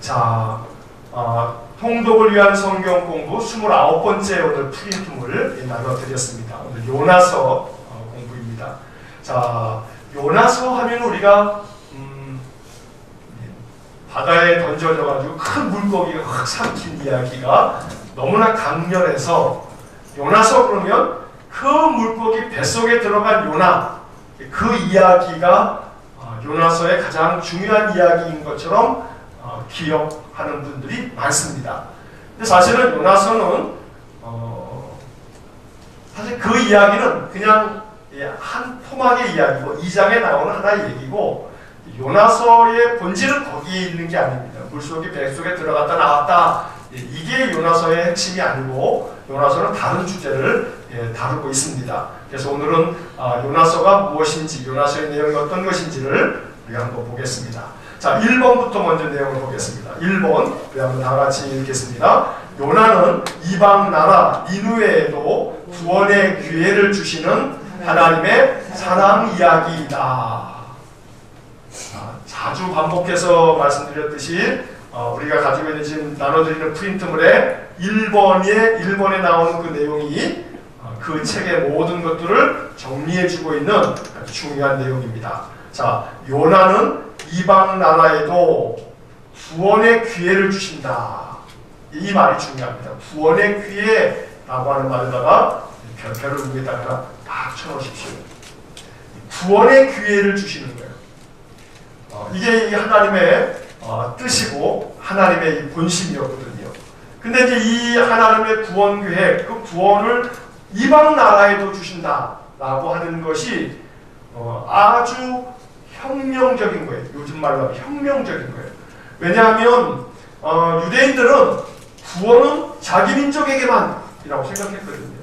자, 통독을 위한 성경 공부 29번째 오늘 프린트물 나눠드렸습니다. 오늘 요나서 공부입니다. 자, 요나서 하면 우리가 바다에 던져져가지고 큰 물고기가 확 삼킨 이야기가 너무나 강렬해서 요나서 그러면 그 물고기 뱃속에 들어간 요나, 그 이야기가 요나서의 가장 중요한 이야기인 것처럼 기억하는 분들이 많습니다. 근데 사실은 요나서는 사실 그 이야기는 그냥 한 토막의 이야기고 2장에 나오는 하나의 얘기고 요나서의 본질은 거기 있는 게 아닙니다. 물속에 뱃속에 들어갔다 나왔다 이게 요나서의 핵심이 아니고 요나서는 다른 주제를 다루고 있습니다. 그래서 오늘은 요나서가 무엇인지 요나서의 내용이 어떤 것인지를 우리가 한번 보겠습니다. 자, 1번부터 먼저 내용을 보겠습니다. 1번 우리 한번 다 같이 읽겠습니다. 요나는 이방 나라 니느웨에도 구원의 기회를 주시는 하나님의 사랑 이야기이다. 자주 반복해서 말씀드렸듯이 우리가 가지고 있는 지금 나눠드리는 프린트물에 1번에 나오는 그 내용이 그 책의 모든 것들을 정리해주고 있는 아주 중요한 내용입니다. 자, 요나는 이방 나라에도 구원의 기회를 주신다. 이 말이 중요합니다. 구원의 기회라고 하는 말에다가 별표를 위에다가 딱 쳐놓으십시오. 구원의 기회를 주시는 거예요. 이게 하나님의 뜻이고 하나님의 이 본심이었거든요. 근데 이제 이 하나님의 구원 계획, 그 구원을 이방 나라에도 주신다라고 하는 것이 아주 혁명적인 거예요. 요즘 말로 하면 혁명적인 거예요. 왜냐하면 유대인들은 구원은 자기 민족에게만이라고 생각했거든요.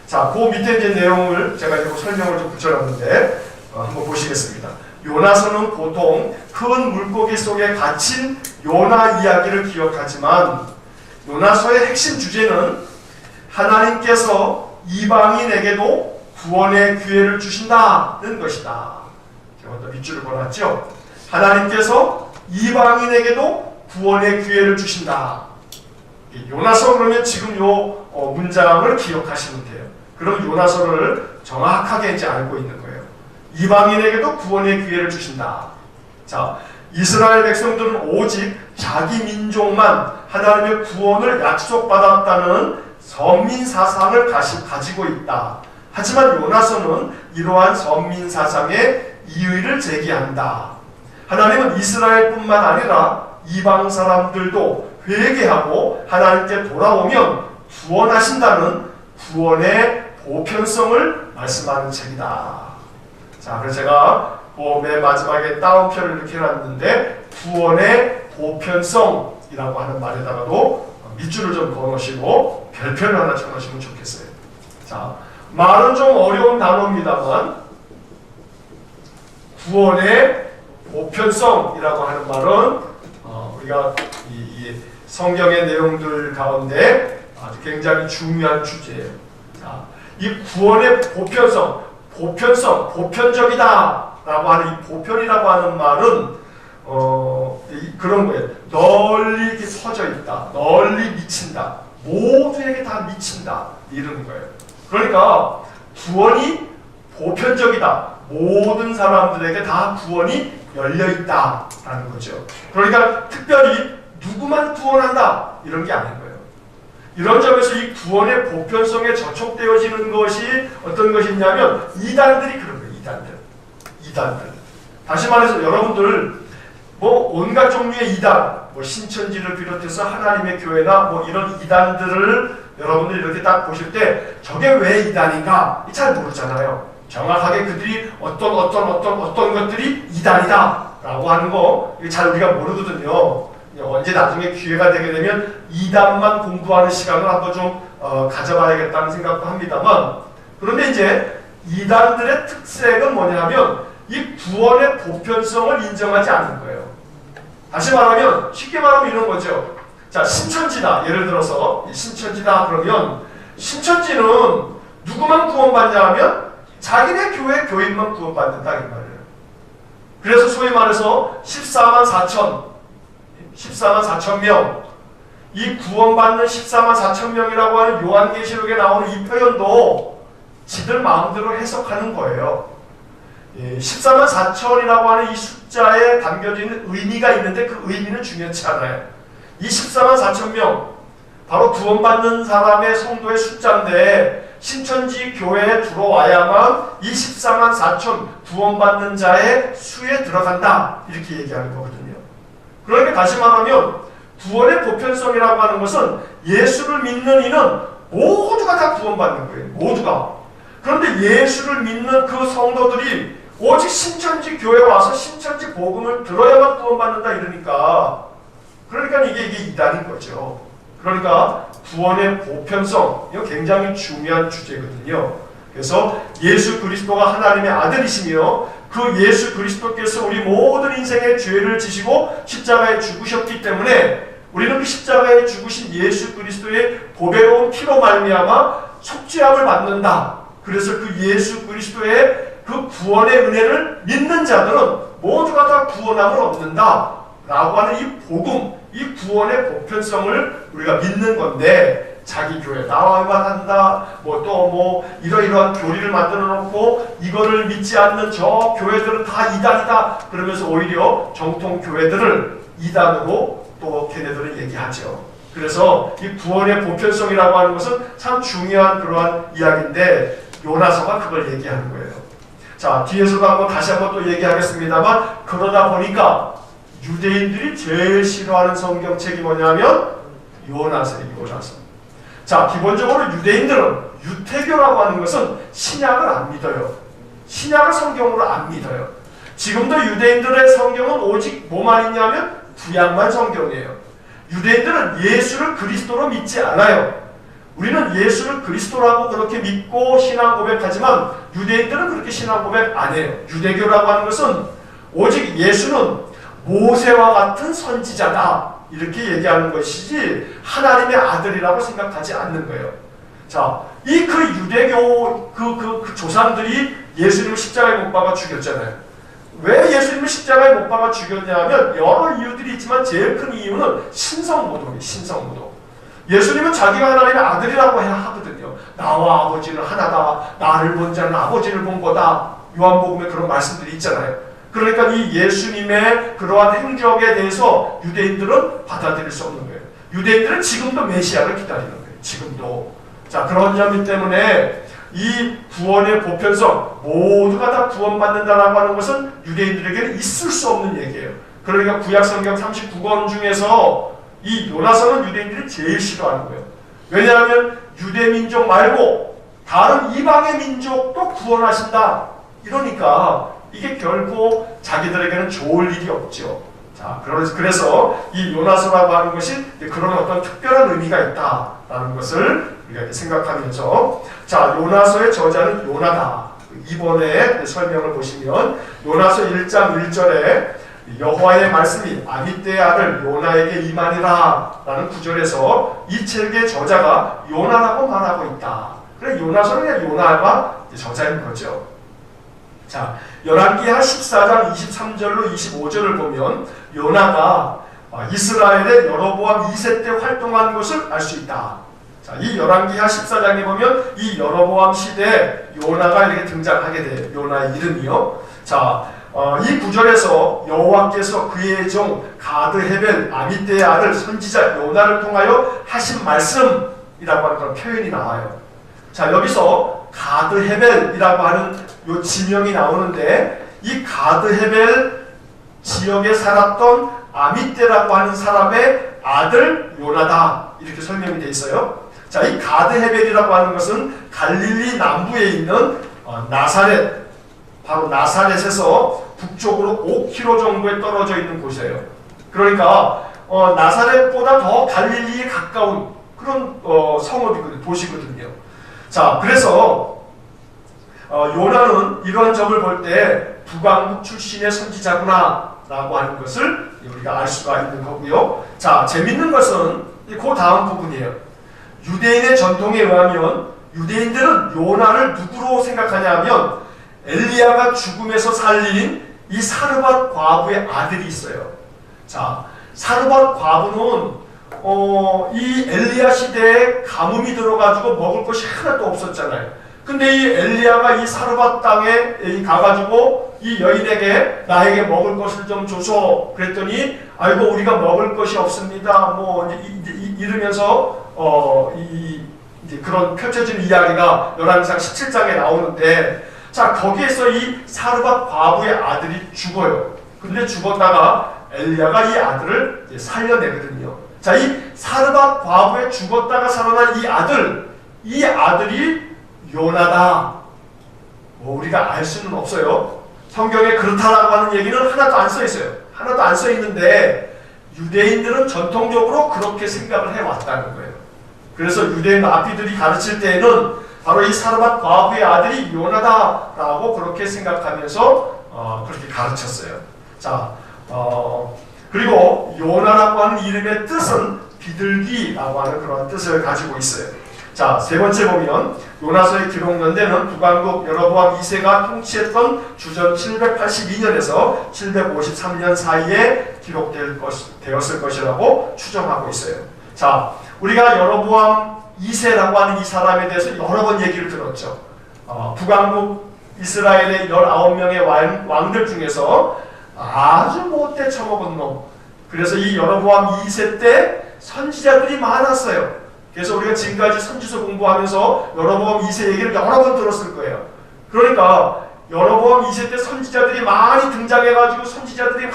자, 그 밑에 이제 내용을 제가 이거 설명을 좀 붙여놨는데 한번 보시겠습니다. 요나서는 보통 큰 물고기 속에 갇힌 요나 이야기를 기억하지만 요나서의 핵심 주제는 하나님께서 이방인에게도 구원의 기회를 주신다는 것이다. 제가 또 밑줄을 걸었죠. 하나님께서 이방인에게도 구원의 기회를 주신다. 요나서 그러면 지금 요 문장을 기억하시면 돼요. 그럼 요나서를 정확하게 이제 알고 있는 거예요. 이방인에게도 구원의 기회를 주신다. 자, 이스라엘 백성들은 오직 자기 민족만 하나님의 구원을 약속받았다는 선민 사상을 가지고 있다. 하지만 요나서는 이러한 선민 사상에 이의를 제기한다. 하나님은 이스라엘뿐만 아니라 이방 사람들도 회개하고 하나님께 돌아오면 구원하신다는 구원의 보편성을 말씀하는 책이다. 자, 그래서 제가 맨 마지막에 따옴표를 이렇게 해놨는데 구원의 보편성이라고 하는 말에다가도 밑줄을 좀 그어놓으시고 별표를 하나 쳐놓으시면 좋겠어요. 자, 말은 좀 어려운 단어입니다만 구원의 보편성이라고 하는 말은 우리가 이 성경의 내용들 가운데 아주 굉장히 중요한 주제예요. 자, 이 구원의 보편적이다 라고 하는 이 보편이라고 하는 말은 그런 거예요. 널리 이렇게 퍼져 있다. 널리 미친다. 모두에게 다 미친다. 이런 거예요. 그러니까 구원이 보편적이다. 모든 사람들에게 다 구원이 열려 있다라는 거죠. 그러니까 특별히 누구만 구원한다 이런 게 아닌 거예요. 이런 점에서 이 구원의 보편성에 저촉되어지는 것이 어떤 것이냐면 이단들이 그런 거예요. 이단들. 다시 말해서 여러분들 온갖 종류의 이단, 신천지를 비롯해서 하나님의 교회나 이런 이단들을 여러분들이 이렇게 딱 보실 때 저게 왜 이단인가 잘 모르잖아요. 정확하게 그들이 어떤 것들이 이단이다 라고 하는 거 잘 우리가 모르거든요. 언제 나중에 기회가 되게 되면 이단만 공부하는 시간을 한번 좀 가져봐야겠다는 생각도 합니다만, 그런데 이제 이단들의 특색은 뭐냐면 이 구원의 보편성을 인정하지 않는 거예요. 다시 말하면 쉽게 말하면 이런 거죠. 자, 신천지다. 예를 들어서 신천지다 그러면 신천지는 누구만 구원받냐 하면 자기네 교회 교인만 구원받는다 이 말이에요. 그래서 소위 말해서 14만 14만 4천 명, 이 구원받는 14만 4천 명이라고 하는 요한계시록에 나오는 이 표현도 지들 마음대로 해석하는 거예요. 14만 4천이라고 하는 이 숫자에 담겨져 있는 의미가 있는데 그 의미는 중요치 않아요. 이 14만 4천 명, 바로 구원받는 사람의 성도의 숫자인데 신천지 교회에 들어와야만 이 14만 4천 구원받는 자의 수에 들어간다, 이렇게 얘기하는 거거든요. 그러니까 다시 말하면 구원의 보편성이라고 하는 것은 예수를 믿는 이는 모두가 다 구원받는 거예요. 모두가. 그런데 예수를 믿는 그 성도들이 오직 신천지 교회에 와서 신천지 복음을 들어야만 구원받는다 이러니까, 이게 이단인 거죠. 그러니까 구원의 보편성, 이거 굉장히 중요한 주제거든요. 그래서 예수 그리스도가 하나님의 아들이시며 그 예수 그리스도께서 우리 모든 인생의 죄를 지시고 십자가에 죽으셨기 때문에 우리는 그 십자가에 죽으신 예수 그리스도의 보배로운 피로 말미암아 속죄함을 받는다. 그래서 그 예수 그리스도의 그 구원의 은혜를 믿는 자들은 모두가 다 구원함을 얻는다 라고 하는 이 복음, 이 구원의 보편성을 우리가 믿는 건데, 자기 교회 나와야만 한다, 이러이러한 교리를 만들어 놓고 이거를 믿지 않는 저 교회들은 다 이단이다 그러면서 오히려 정통 교회들을 이단으로 또 걔네들은 얘기하죠. 그래서 이 구원의 보편성이라고 하는 것은 참 중요한 그러한 이야기인데 요나서가 그걸 얘기하는 거예요. 자, 뒤에서도 다시 한번 또 얘기하겠습니다만, 그러다 보니까 유대인들이 제일 싫어하는 성경책이 뭐냐면 요나서예요. 요나서. 자, 기본적으로 유대인들은 유태교라고 하는 것은 신약을 안 믿어요. 신약을 성경으로 안 믿어요. 지금도 유대인들의 성경은 오직 뭐만 있냐면 구약만 성경이에요. 유대인들은 예수를 그리스도로 믿지 않아요. 우리는 예수를 그리스도라고 그렇게 믿고 신앙 고백하지만 유대인들은 그렇게 신앙 고백 안 해요. 유대교라고 하는 것은 오직 예수는 모세와 같은 선지자다, 이렇게 얘기하는 것이지 하나님의 아들이라고 생각하지 않는 거예요. 자, 그 유대교 그 조상들이 예수님을 십자가에 못 박아 죽였잖아요. 왜 예수님을 십자가에 못 박아 죽였냐면 여러 이유들이 있지만 제일 큰 이유는 신성모독이에요. 신성모독. 예수님은 자기가 하나님의 아들이라고 해야 하거든요. 나와 아버지는 하나다, 나를 본 자는 아버지를 본 거다, 요한복음에 그런 말씀들이 있잖아요. 그러니까 이 예수님의 그러한 행적에 대해서 유대인들은 받아들일 수 없는 거예요. 유대인들은 지금도 메시아를 기다리는 거예요. 지금도. 자, 그런 점 때문에 이 구원의 보편성, 모두가 다 구원받는다라고 하는 것은 유대인들에게는 있을 수 없는 얘기예요. 그러니까 구약성경 39권 중에서 이 요나서는 유대인들이 제일 싫어하는 거예요. 왜냐하면 유대 민족 말고 다른 이방의 민족도 구원하신다, 이러니까 이게 결코 자기들에게는 좋을 일이 없죠. 자, 그래서 이 요나서라고 하는 것이 그런 어떤 특별한 의미가 있다라는 것을 우리가 생각하면서, 자, 요나서의 저자는 요나다. 이번에 설명을 보시면 요나서 1장 1절에 여호와의 말씀이 아미떼의 아들 요나에게 임하니라 라는 구절에서 이 책의 저자가 요나라고 말하고 있다. 그래, 요나서는 그냥 요나가 저자인 거죠. 자, 열왕기하 14장 23절로 25절을 보면 요나가 이스라엘의 여로보암 2세 때 활동한 것을 알 수 있다. 자, 이 열왕기하 14장에 보면 이 여로보암 시대에 요나가 이렇게 등장하게 돼요. 요나의 이름이요. 자, 이 구절에서 여호와께서 그의 종 가드 헤벨 아미떼의 아들 선지자 요나를 통하여 하신 말씀이라고 하는 그런 표현이 나와요. 자, 여기서 가드 헤벨이라고 하는 요 지명이 나오는데, 이 가드 헤벨 지역에 살았던 아미떼라고 하는 사람의 아들 요나다, 이렇게 설명이 되어 있어요. 자, 이 가드 헤벨이라고 하는 것은 갈릴리 남부에 있는 나사렛, 바로 나사렛에서 북쪽으로 5km 정도에 떨어져 있는 곳이에요. 그러니까 나사렛보다 더 갈릴리에 가까운 그런 성읍이거든요. 도시거든요. 자, 그래서 요나는 이러한 점을 볼 때 북왕국 출신의 선지자구나 라고 하는 것을 우리가 알 수가 있는 거고요. 자, 재밌는 것은 그 다음 부분이에요. 유대인의 전통에 의하면 유대인들은 요나를 누구로 생각하냐 하면 엘리야가 죽음에서 살린 이 사르밧 과부의 아들이 있어요. 자, 사르밧 과부는 이 엘리야 시대에 가뭄이 들어가지고 먹을 것이 하나도 없었잖아요. 근데 이 엘리야가 이 사르밧 땅에 가가지고 이 여인에게 나에게 먹을 것을 좀 줘서 그랬더니 아이고 우리가 먹을 것이 없습니다. 뭐 이러면서 이제 그런 펼쳐진 이야기가 열왕기상 17장에 나오는데 자 거기에서 이 사르밧 과부의 아들이 죽어요. 근데 죽었다가 엘리야가 이 아들을 이제 살려내거든요. 자, 이 사르밧 과부의 죽었다가 살아난 이 아들이 요나다. 우리가 알 수는 없어요. 성경에 그렇다라고 하는 얘기는 하나도 안 써 있어요. 하나도 안 써 있는데 유대인들은 전통적으로 그렇게 생각을 해왔다는 거예요. 그래서 유대인 랍비들이 가르칠 때에는 바로 이 사르밧 과부의 아들이 요나다라고 그렇게 생각하면서 그렇게 가르쳤어요. 자, 그리고 요나라고 하는 이름의 뜻은 비둘기라고 하는 그런 뜻을 가지고 있어요. 자, 세 번째 보면 요나서의 기록 연대는 북왕국 여로보암 2세가 통치했던 주전 782년에서 753년 사이에 기록되었을 것이라고 추정하고 있어요. 자, 우리가 여로보암 2세라고 하는 이 사람에 대해서 여러 번 얘기를 들었죠. 북왕국 이스라엘의 19명의 왕들 중에서 아주 못돼 처먹은 놈. 그래서 이 여로보암 2세 때 선지자들이 많았어요. 그래서 우리가 지금까지 선지서 공부하면서 여로보암 2세 얘기를 여러 번 들었을 거예요. 그러니까 여로보암 2세 때 선지자들이 많이 등장해가지고 선지자들이 막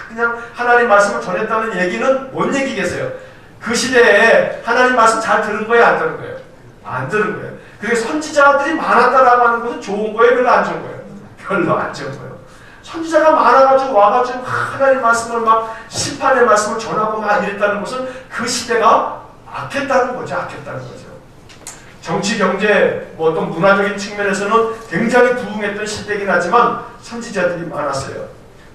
그냥 하나님 말씀을 전했다는 얘기는 뭔 얘기겠어요? 그 시대에 하나님 말씀 잘 들은 거예요? 안 들은 거예요? 안 들은 거예요. 그래서 선지자들이 많았다라고 하는 것은 좋은 거예요? 별로 안 좋은 거예요? 별로 안 좋은 거예요. 선지자가 많아가지고 와가지고 하나님 말씀을 막 심판의 말씀을 전하고 막 이랬다는 것은 그 시대가 악했다는 거죠. 악했다는 거죠. 정치, 경제, 뭐 어떤 문화적인 측면에서는 굉장히 부흥했던 시대이긴 하지만 선지자들이 많았어요.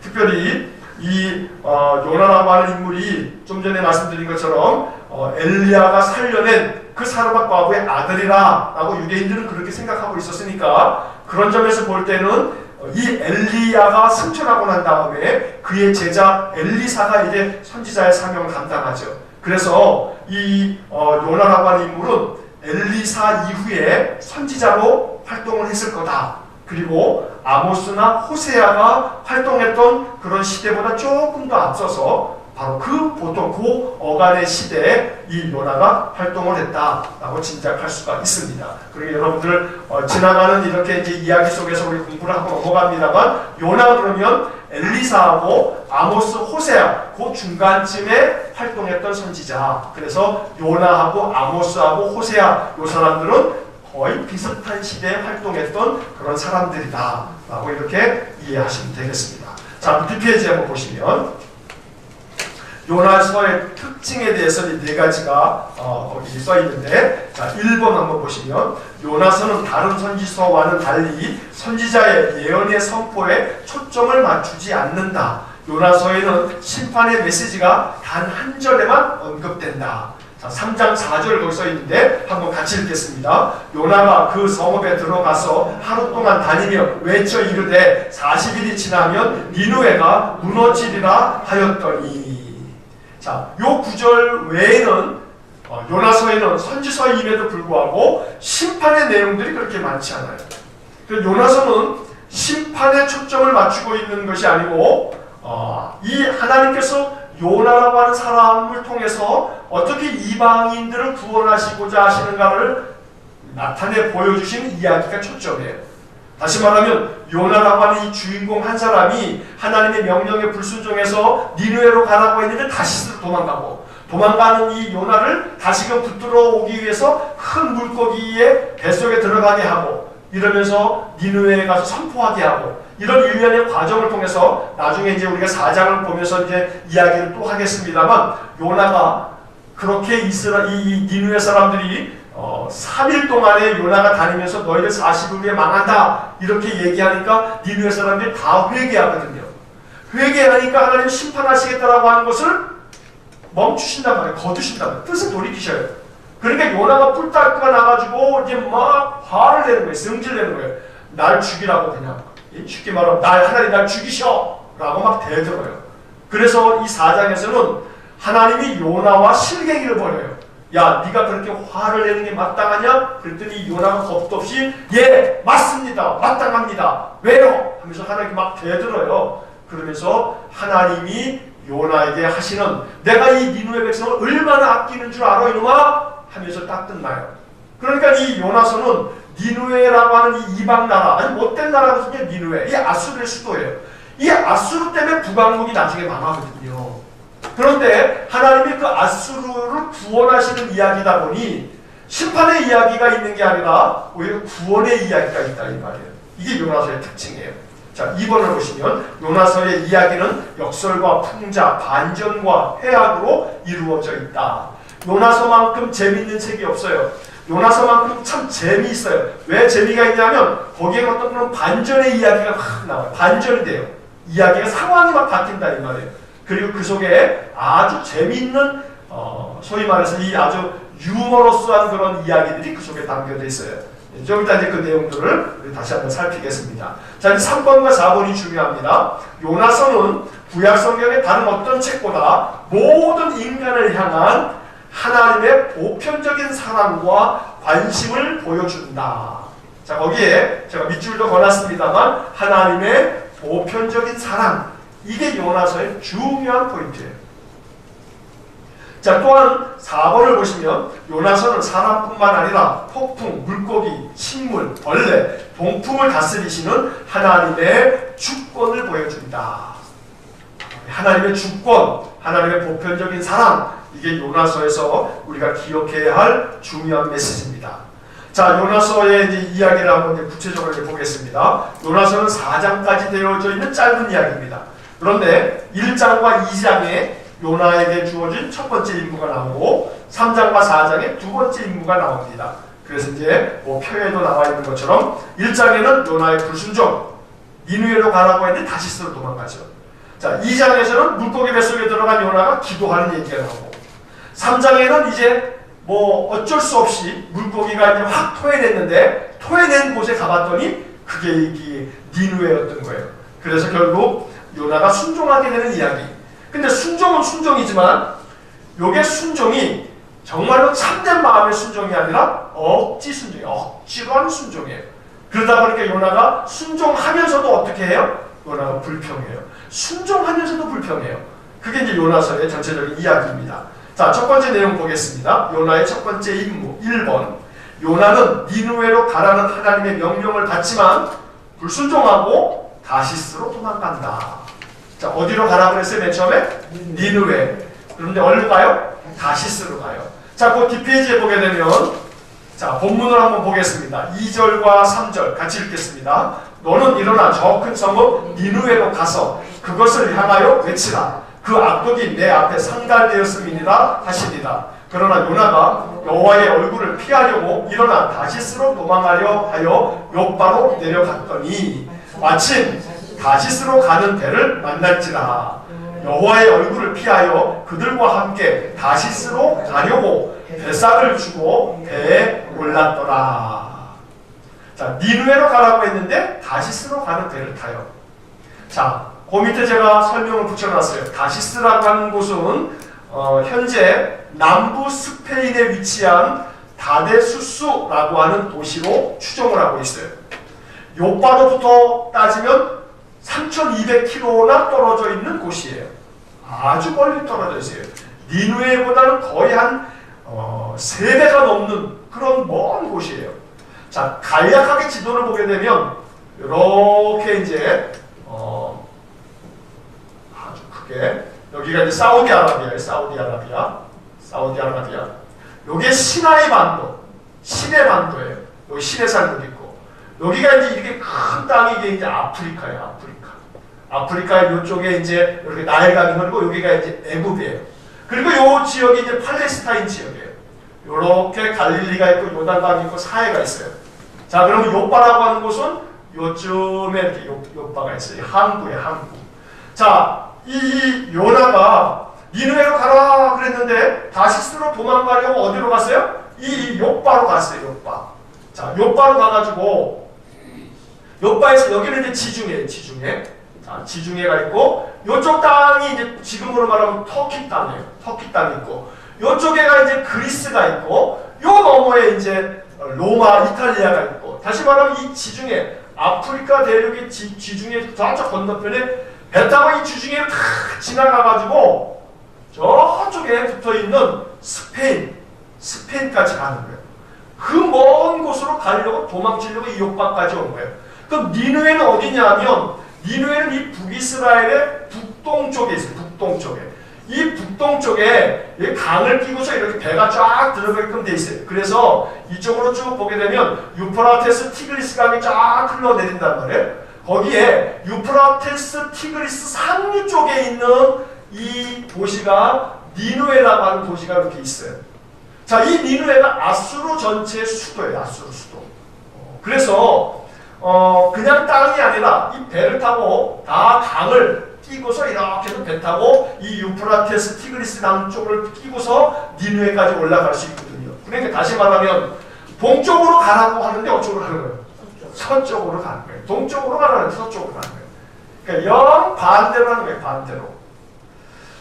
특별히 이 요나라고 하는 인물이 좀 전에 말씀드린 것처럼 엘리야가 살려낸 그 사르밧 과부의 아들이라고 유대인들은 그렇게 생각하고 있었으니까 그런 점에서 볼 때는 이 엘리야가 승천하고 난 다음에 그의 제자 엘리사가 이제 선지자의 사명을 감당하죠. 그래서 이 요나라고 하는 인물은 엘리사 이후에 선지자로 활동을 했을 거다. 그리고 아모스나 호세아가 활동했던 그런 시대보다 조금 더 앞서서 바로 보통 그 어간의 시대에 이 요나가 활동을 했다라고 짐작할 수가 있습니다. 그리고 여러분들 지나가는 이렇게 이제 이야기 속에서 우리 공부를 하고 넘어갑니다만 요나 그러면 엘리사하고 아모스, 호세아 그 중간쯤에 활동했던 선지자. 그래서 요나하고 아모스하고 호세아 이 사람들은 거의 비슷한 시대에 활동했던 그런 사람들이다 라고 이렇게 이해하시면 되겠습니다. 자, 뒷페이지 한번 보시면 요나서의 특징에 대해서 네 가지가 거기 써 있는데, 자, 1번 한번 보시면 요나서는 다른 선지서와는 달리 선지자의 예언의 선포에 초점을 맞추지 않는다. 요나서에는 심판의 메시지가 단 한 절에만 언급된다. 자, 3장 4절 거기 써 있는데 한번 같이 읽겠습니다. 요나가 그 성읍에 들어가서 하루 동안 다니며 외쳐 이르되 40일이 지나면 니느웨가 무너지리라 하였더니. 자, 요 구절 외에는 요나서에는 선지서임에도 불구하고 심판의 내용들이 그렇게 많지 않아요. 요나서는 심판에 초점을 맞추고 있는 것이 아니고 이 하나님께서 요나라고 하는 사람을 통해서 어떻게 이방인들을 구원하시고자 하시는가를 나타내 보여주신 이야기가 초점이에요. 다시 말하면 요나라고 하는 이 주인공 한 사람이 하나님의 명령에 불순종해서 니느웨로 가라고 했는데 다시 도망가고, 도망가는 이 요나를 다시금 붙들어 오기 위해서 큰 물고기의 뱃속에 들어가게 하고, 이러면서 니느웨에 가서 선포하게 하고, 이런 일련의 과정을 통해서 나중에 이제 우리가 4장을 보면서 이제 이야기를 또 하겠습니다만, 요나가 그렇게 이 니느웨 사람들이 3일 동안에 요나가 다니면서 너희들 40일 후에 망한다 이렇게 얘기하니까 니느웨 사람들이 다 회개하거든요. 회개하니까 하나님 심판하시겠다라고 하는 것을 멈추신단 말이에요. 거두신단 말이에요. 뜻을 돌이키셔요. 그러니까 요나가 뿔따구가 나가지고 이제 막 화를 내는 거예요. 성질 내는 거예요. 날 죽이라고 그냥 쉽게 말하면 하나님 날 죽이셔 라고 막 대들어요. 그래서 이 4장에서는 하나님이 요나와 실갱이를 벌여요. 야, 네가 그렇게 화를 내는 게 마땅하냐? 그랬더니 요나가 겁도 없이 예, 맞습니다. 마땅합니다. 왜요? 하면서 하나님께 막 대들어요. 그러면서 하나님이 요나에게 하시는 내가 이 니누의 백성을 얼마나 아끼는 줄 알아 이놈아? 하면서 딱 끝나요. 그러니까 이 요나서는 니누에라고 하는 이 이방 나라, 아니 못된 나라거든요. 니누에. 이 아수르의 수도예요. 이 아수르 때문에 북왕국이 나중에 망하거든요. 그런데 하나님이 그 아수르를 구원하시는 이야기다 보니 심판의 이야기가 있는 게 아니라 오히려 구원의 이야기가 있다 이 말이에요. 이게 요나서의 특징이에요. 자, 2번을 보시면 요나서의 이야기는 역설과 풍자, 반전과 해악으로 이루어져 있다. 요나서만큼 재미있는 책이 없어요. 요나서만큼 참 재미있어요. 왜 재미가 있냐면 거기에 어떤 그런 반전의 이야기가 막 나와요. 반전이 돼요. 이야기가 상황이 막 바뀐다 이 말이에요. 그리고 그 속에 아주 재미있는 소위 말해서 이 아주 유머러스한 그런 이야기들이 그 속에 담겨져 있어요. 좀 이따 이제 그 내용들을 우리 다시 한번 살피겠습니다. 자, 3번과 4번이 중요합니다. 요나서는 구약 성경의 다른 어떤 책보다 모든 인간을 향한 하나님의 보편적인 사랑과 관심을 보여준다. 자, 거기에 제가 밑줄도 걸었습니다만 하나님의 보편적인 사랑, 이게 요나서의 중요한 포인트예요. 자, 또한 4번을 보시면 요나서는 사람뿐만 아니라 폭풍, 물고기, 식물, 벌레, 동품을 다스리시는 하나님의 주권을 보여준다. 하나님의 주권, 하나님의 보편적인 사랑, 이게 요나서에서 우리가 기억해야 할 중요한 메시지입니다. 자, 요나서의 이제 이야기를 한번 이제 구체적으로 이제 보겠습니다. 요나서는 4장까지 되어져 있는 짧은 이야기입니다. 그런데 1장과 2장에 요나에게 주어진 첫 번째 임무가 나오고 3장과 4장에 두 번째 임무가 나옵니다. 그래서 이제 뭐 표에도 나와 있는 것처럼 1장에는 요나의 불순종, 니느웨로 가라고 했는데 다시스로 도망가죠. 자, 2장에서는 물고기 뱃속에 들어간 요나가 기도하는 얘기가 나오고 3장에는 이제 뭐 어쩔 수 없이 물고기가 이제 확 토해냈는데 토해낸 곳에 가봤더니 그게 이게 니느웨였던 거예요. 그래서 결국 요나가 순종하게 되는 이야기. 근데 순종은 순종이지만 요게 순종이 정말로 참된 마음의 순종이 아니라 억지 순종이에요. 억지로 하는 순종이에요. 그러다 보니까 요나가 순종하면서도 어떻게 해요? 요나가 불평해요. 순종하면서도 불평해요. 그게 이제 요나서의 전체적인 이야기입니다. 자, 첫 번째 내용 보겠습니다. 요나의 첫 번째 임무 1번. 요나는 니느웨로 가라는 하나님의 명령을 받지만 불순종하고 다시스로 도망간다. 자, 어디로 가라고 그랬어요? 맨 처음에? 니느웨. 그런데 어디로 가요? 다시스로 가요. 자, 그 뒷페이지에 보게 되면 자, 본문을 한번 보겠습니다. 2절과 3절 같이 읽겠습니다. 너는 일어나 저 큰 성읍 니느웨로 가서 그것을 향하여 외치라. 그 악독이 내 앞에 상달되었음이니라 하시니라. 그러나 요나가 여호와의 얼굴을 피하려고 일어나 다시스로 도망하려 하여 욥바로 내려갔더니 마침 다시스로 가는 배를 만날지라. 여호와의 얼굴을 피하여 그들과 함께 다시스로 가려고 배삭을 주고 배에 올랐더라. 자, 니느웨로 가라고 했는데 다시스로 가는 배를 타요. 자, 그 밑에 제가 설명을 붙여놨어요. 다시스라고 하는 곳은 현재 남부 스페인에 위치한 다데수스라고 하는 도시로 추정을 하고 있어요. 욥바로부터 따지면 3,200km나 떨어져 있는 곳이에요. 아주 멀리 떨어져 있어요. 니느웨보다는 거의 한 3배가 넘는 그런 먼 곳이에요. 자, 간략하게 지도를 보게 되면 이렇게 이제 아주 크게 여기가 이제 사우디아라비아예요. 사우디아라비아. 여기에 시나이 반도, 시내 반도예요. 여기 시내산도 있고 여기가 이제 이렇게 큰 땅이 이게 이제 아프리카예요. 아프리카의 이쪽에 이제 이렇게 나일강이 흐르고 여기가 이제 애굽이에요. 그리고 이 지역이 이제 팔레스타인 지역이에요. 이렇게 갈릴리가 있고 요단강이 있고 사해가 있어요. 자, 그러면 욥바라고 하는 곳은 요쯤에 이렇게 욥바가 있어요. 항구에 항구. 자, 이 요나가 니느웨로 가라 그랬는데 다시스로 도망가려고 어디로 갔어요? 이 욥바로 갔어요. 욥바. 자, 욥바로 가가지고 욥바에서 여기는 이제 지중해. 자, 자, 지중해가 있고 요쪽 땅이 이제 지금으로 말하면 터키 땅이에요. 터키 땅이 있고 요쪽에가 이제 그리스가 있고 요 너머에 이제 로마, 이탈리아가 있고 다시 말하면 이 지중해 아프리카 대륙의 지중해 저쪽 건너편에 배 타고 이 지중해를 다 지나가가지고 저쪽에 붙어있는 스페인까지 가는 거예요. 그 먼 곳으로 가려고 도망치려고 이 욕박까지 온 거예요. 그럼 니누에는 어디냐면 니누에는 이 북이스라엘의 북동쪽에 있어요. 북동쪽에. 이 북동쪽에 강을 끼고서 이렇게 배가 쫙 들어가게끔 돼 있어요. 그래서 이쪽으로 쭉 보게 되면 유프라테스 티그리스 강이 쫙 흘러내린단 말이에요. 거기에 유프라테스 티그리스 상류 쪽에 있는 이 도시가 니누에라고 하는 도시가 이렇게 있어요. 자, 이 니누에가 아수르 전체의 수도예요. 아수르 수도. 그래서 그냥 땅이 아니라 이 배를 타고 다 강을 끼고서 이렇게 배 타고 이 유프라테스 티그리스 강 쪽을 끼고서 니누에까지 올라갈 수 있거든요. 그러니까 다시 말하면 동쪽으로 가라고 하는데 어쪽으로 가는 거예요? 서쪽으로 가는 거예요. 동쪽으로 가라는데 서쪽으로 가는 거예요. 그러니까 영 반대로 하는 거예요. 반대로.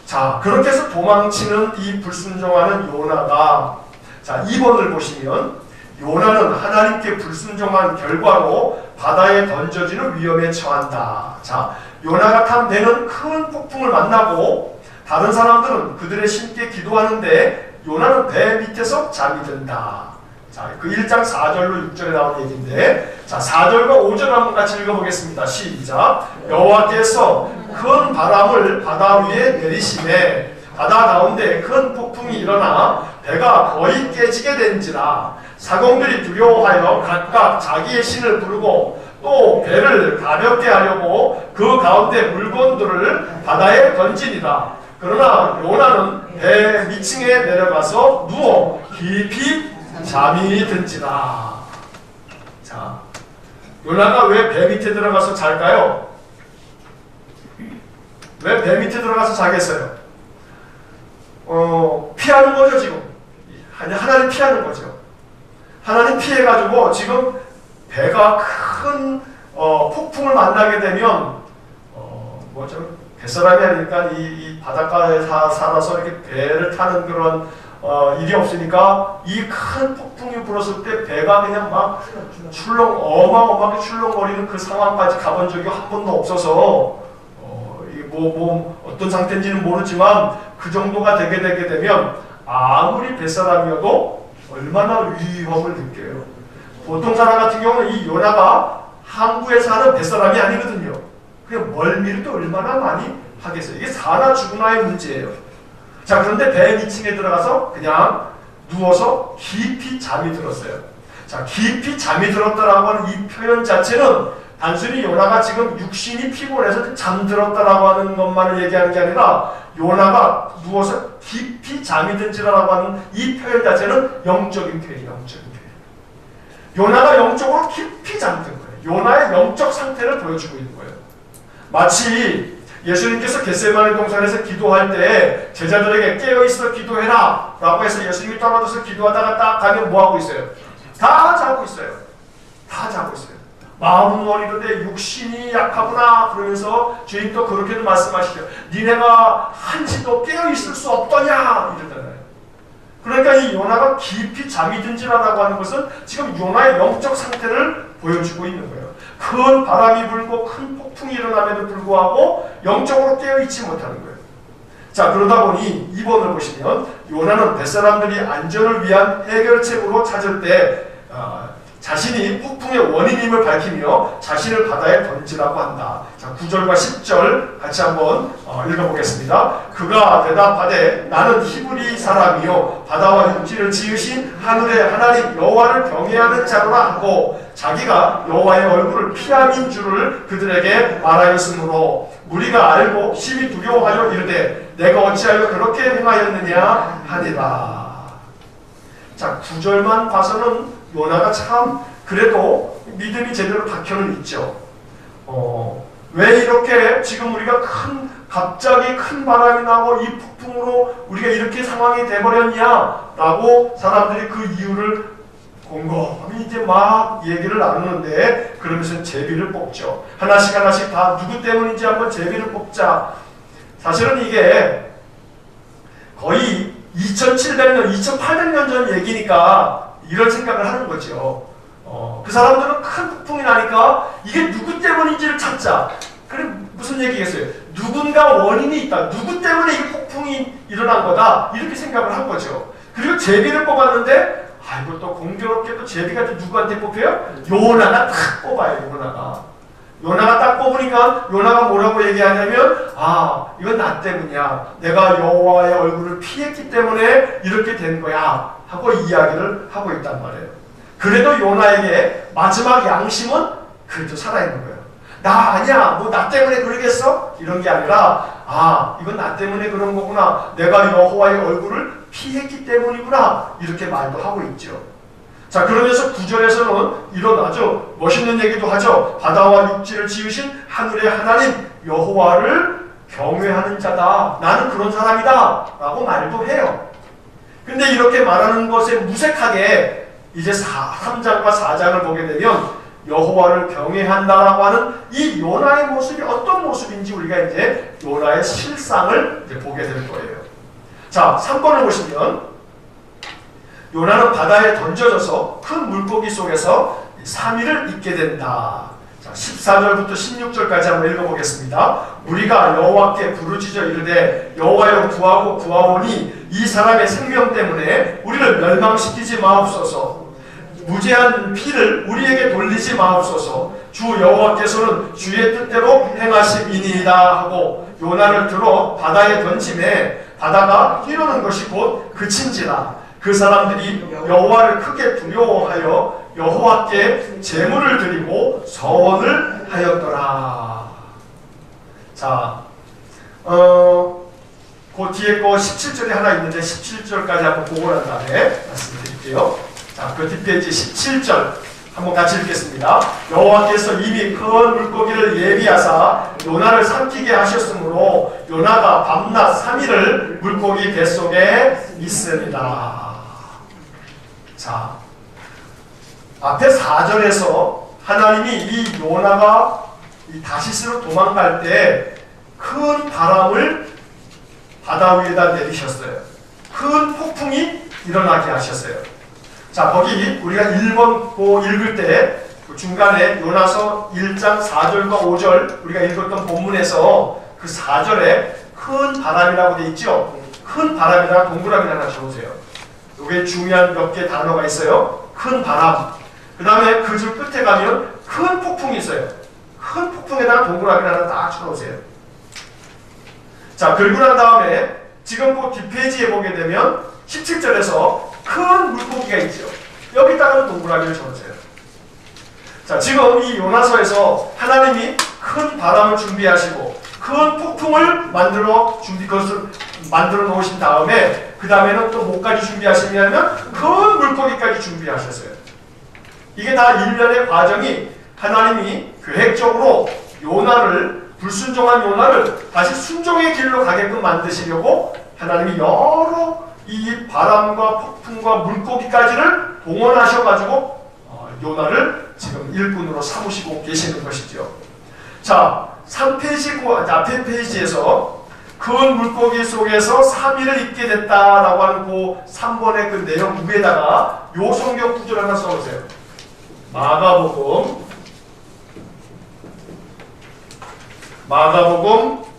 자, 그렇게 해서 도망치는 이 불순종하는 요나가, 자, 2번을 보시면 요나는 하나님께 불순종한 결과로 바다에 던져지는 위험에 처한다. 자, 요나가 탄 배는 큰 폭풍을 만나고 다른 사람들은 그들의 신께 기도하는데 요나는 배 밑에서 잠이 든다. 자, 그 1장 4절로 6절에 나온 얘기인데, 자, 4절과 5절 한번 같이 읽어보겠습니다. 시작. 여호와께서 큰 바람을 바다 위에 내리시매 바다 가운데 큰 폭풍이 일어나 배가 거의 깨지게 된지라. 사공들이 두려워하여 각각 자기의 신을 부르고 또 배를 가볍게 하려고 그 가운데 물건들을 바다에 던지니라. 그러나 요나는 배 밑층에 내려가서 누워 깊이 잠이 든지라. 자, 요나가 왜 배 밑에 들어가서 잘까요? 왜 배 밑에 들어가서 자겠어요? 피하는 거죠, 지금. 하나님 피하는 거죠. 하나님 피해가지고 지금 배가 큰 폭풍을 만나게 되면 뱃사람이 아니니까 이 바닷가에 살아서 이렇게 배를 타는 그런 일이 없으니까 이 큰 폭풍이 불었을 때 배가 그냥 막 어마어마하게 출렁거리는 그 상황까지 가본 적이 한 번도 없어서 어떤 상태인지는 모르지만 그 정도가 되게 되면 아무리 뱃사람이어도 얼마나 위험을 느껴요. 보통 사람 같은 경우는 이 요나가 항구에 사는 뱃사람이 아니거든요. 그냥 멀미를 또 얼마나 많이 하겠어요. 이게 사나 죽으나의 문제예요. 자, 그런데 배 밑층에 들어가서 그냥 누워서 깊이 잠이 들었어요. 자, 깊이 잠이 들었다라고 하는 이 표현 자체는 단순히 요나가 지금 육신이 피곤해서 잠들었다라고 하는 것만을 얘기하는 게 아니라 요나가 누워서 깊이 잠이 든지라고 하는 이 표현 자체는 영적인 표현이에요. 영적인 표현. 요나가 영적으로 깊이 잠든 거예요. 요나의 영적 상태를 보여주고 있는 거예요. 마치 예수님께서 겟세마네 동산에서 기도할 때 제자들에게 깨어있어 기도해라 라고 해서 예수님이 떨어져서 기도하다가 딱 가면 뭐하고 있어요? 다 자고 있어요. 다 자고 있어요. 마음은 원이던데 육신이 약하구나 그러면서 주님도 그렇게도 말씀하시죠. 니네가 한시도 깨어있을 수 없더냐 이러잖아요. 그러니까 이 요나가 깊이 잠이 든지라고 하는 것은 지금 요나의 영적 상태를 보여주고 있는 거예요. 큰 바람이 불고 큰 폭풍이 일어남에도 불구하고 영적으로 깨어있지 못하는 거예요. 자, 그러다 보니 2번을 보시면 요나는 뱃사람들이 안전을 위한 해결책으로 찾을 때 자신이 폭풍의 원인임을 밝히며 자신을 바다에 던지라고 한다. 자, 9절과 10절 같이 한번 읽어보겠습니다. 그가 대답하되 나는 히브리 사람이요 바다와 육지를 지으신 하늘의 하나님 여호와를 경외하는 자로라 하고 자기가 여호와의 얼굴을 피함인 줄을 그들에게 말하였으므로 무리가 알고 심히 두려워하여 이르되 내가 어찌하여 그렇게 행하였느냐 하니라. 자, 9절만 봐서는 요나가 참 그래도 믿음이 제대로 박혀는 있죠. 왜 이렇게 지금 우리가 갑자기 큰 바람이 나고 이 폭풍으로 우리가 이렇게 상황이 돼버렸냐라고 사람들이 그 이유를 곰곰이 이제 막 얘기를 나누는데 그러면서 제비를 뽑죠. 하나씩 하나씩 다 누구 때문인지 한번 제비를 뽑자. 사실은 이게 거의 2700년, 2800년 전 얘기니까 이런 생각을 하는 거죠. 그 사람들은 큰 폭풍이 나니까 이게 누구 때문인지를 찾자. 그럼 무슨 얘기겠어요? 누군가 원인이 있다. 누구 때문에 이 폭풍이 일어난 거다. 이렇게 생각을 한 거죠. 그리고 제비를 뽑았는데 아이고 또 공교롭게도 제비가 또 누구한테 뽑혀요? 요나가 딱 뽑아요. 요나가 딱 뽑으니까 요나가 뭐라고 얘기하냐면 이건 나 때문이야. 내가 여호와의 얼굴을 피했기 때문에 이렇게 된 거야 하고 이야기를 하고 있단 말이에요. 그래도 요나에게 마지막 양심은 그래도 살아있는 거예요. 나 아니야. 뭐 나 때문에 그러겠어? 이런 게 아니라 이건 나 때문에 그런 거구나. 내가 여호와의 얼굴을 피했기 때문이구나. 이렇게 말도 하고 있죠. 자, 그러면서 9절에서는 이런 아주 멋있는 얘기도 하죠. 바다와 육지를 지으신 하늘의 하나님 여호와를 경외하는 자다. 나는 그런 사람이다. 라고 말도 해요. 근데 이렇게 말하는 것에 무색하게 이제 3장과 4장을 보게 되면 여호와를 경외한다라고 하는 이 요나의 모습이 어떤 모습인지 우리가 이제 요나의 실상을 이제 보게 될 거예요. 자, 3번을 보시면 요나는 바다에 던져져서 큰 물고기 속에서 3일을 있게 된다. 자, 14절부터 16절까지 한번 읽어보겠습니다. 우리가 여호와께 부르짖어 이르되 여호와여 구하고 구하오니 이 사람의 생명 때문에 우리를 멸망시키지 마옵소서. 무죄한 피를 우리에게 돌리지 마옵소서. 주 여호와께서는 주의 뜻대로 행하심이니이다 하고 요나를 들어 바다에 던짐에 바다가 뛰노는 것이 곧 그친지라. 그 사람들이 여호와를 크게 두려워하여 여호와께 제물을 드리고 서원을 하였더라. 자, 그 뒤에 거 17절에 하나 있는데 17절까지 한번 보고 난 다음에 말씀드릴게요. 자, 그 뒷페이지 17절 한번 같이 읽겠습니다. 여호와께서 이미 큰 물고기를 예비하사 요나를 삼키게 하셨으므로 요나가 밤낮 3일을 물고기 뱃속에 있습니다. 자, 앞에 4절에서 하나님이 이 요나가 이 다시스로 도망갈 때 큰 바람을 바다 위에다 내리셨어요. 큰 폭풍이 일어나게 하셨어요. 자, 거기 우리가 1번 읽을 때 그 중간에 요나서 1장 4절과 5절 우리가 읽었던 본문에서 그 4절에 큰 바람이라고 되어 있죠. 큰 바람에다가 동그라미 하나 적으세요. 여기에 중요한 몇 개 단어가 있어요. 큰 바람. 그 다음에 그 줄 끝에 가면 큰 폭풍이 있어요. 큰 폭풍에다가 동그라미 하나 딱 쳐놓으세요. 자, 그리고 난 다음에 지금 그 뒷페이지에 보게 되면 17절에서 큰 물고기가 있죠. 여기다가 동그라미를 쳐놓으세요. 자, 지금 이 요나서에서 하나님이 큰 바람을 준비하시고 큰 폭풍을 그것을 만들어 놓으신 다음에 그 다음에는 또 뭐까지 준비하시냐면 큰 물고기까지 준비하셨어요. 이게 다 일련의 과정이 하나님이 계획적으로 요나를 불순종한 요나를 다시 순종의 길로 가게끔 만드시려고 하나님이 여러 이 바람과 폭풍과 물고기까지를 동원하셔가지고 요나를 지금 일꾼으로 삼으시고 계시는 것이죠. 자, 3페이지 앞에 페이지에서 큰 물고기 속에서 3일을 있게 됐다라고 하는 그 3번의 그 내용 위에다가 요 성경 구절 하나 써보세요. 마가복음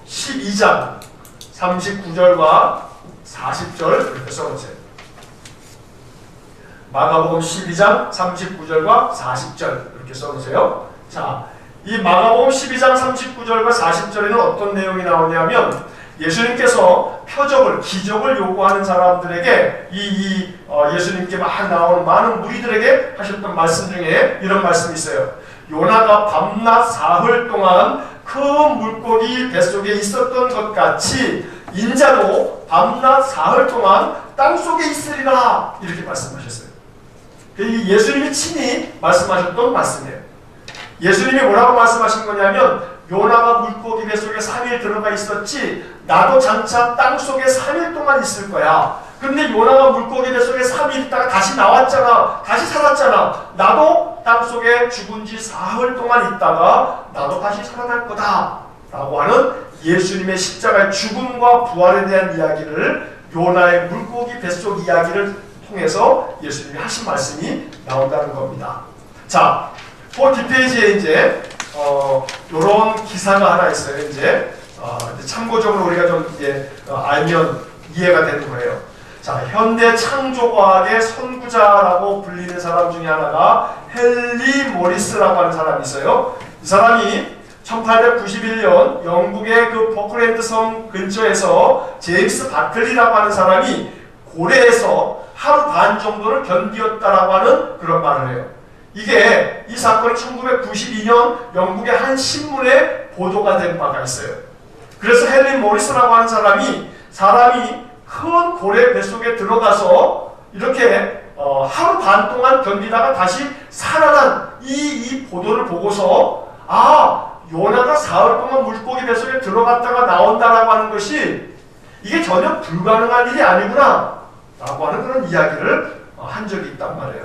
12장 39절과 40절 이렇게 써보세요. 마가복음 12장 39절과 40절 이렇게 써보세요. 자, 이 마가복음 12장 39절과 40절에는 어떤 내용이 나오냐면 예수님께서 표적을, 기적을 요구하는 사람들에게 예수님께 막 나오는 많은 무리들에게 하셨던 말씀 중에 이런 말씀이 있어요. 요나가 밤낮 사흘 동안 큰 물고기 뱃속에 있었던 것 같이 인자도 밤낮 사흘 동안 땅속에 있으리라 이렇게 말씀하셨어요. 예수님이 친히 말씀하셨던 말씀이에요. 예수님이 뭐라고 말씀하신 거냐면 요나가 물고기 뱃속에 3일 들어가 있었지 나도 장차 땅속에 3일 동안 있을 거야. 근데 요나가 물고기 뱃속에 3일 있다가 다시 나왔잖아. 다시 살았잖아. 나도 땅속에 죽은 지 사흘 동안 있다가 나도 다시 살아날 거다 라고 하는 예수님의 십자가의 죽음과 부활에 대한 이야기를 요나의 물고기 뱃속 이야기를 통해서 예수님이 하신 말씀이 나온다는 겁니다. 자, 그 뒷페이지에 이제 요런 기사가 하나 있어요. 이제 참고적으로 우리가 좀 이제 알면 이해가 되는 거예요. 자, 현대 창조과학의 선구자라고 불리는 사람 중에 하나가 헨리 모리스라고 하는 사람이 있어요. 이 사람이 1891년 영국의 그 포클랜드 섬 근처에서 제임스 바클리라고 하는 사람이 고래에서 하루 반 정도를 견디었다라고 하는 그런 말을 해요. 이 사건이 1992년 영국의 한 신문에 보도가 된 바가 있어요. 그래서 헨리 모리스라고 하는 사람이 큰 고래 뱃속에 들어가서 이렇게 하루 반 동안 견디다가 다시 살아난 이 보도를 보고서 요나가 사흘 동안 물고기 뱃속에 들어갔다가 나온다라고 하는 것이 이게 전혀 불가능한 일이 아니구나 라고 하는 그런 이야기를 한 적이 있단 말이에요.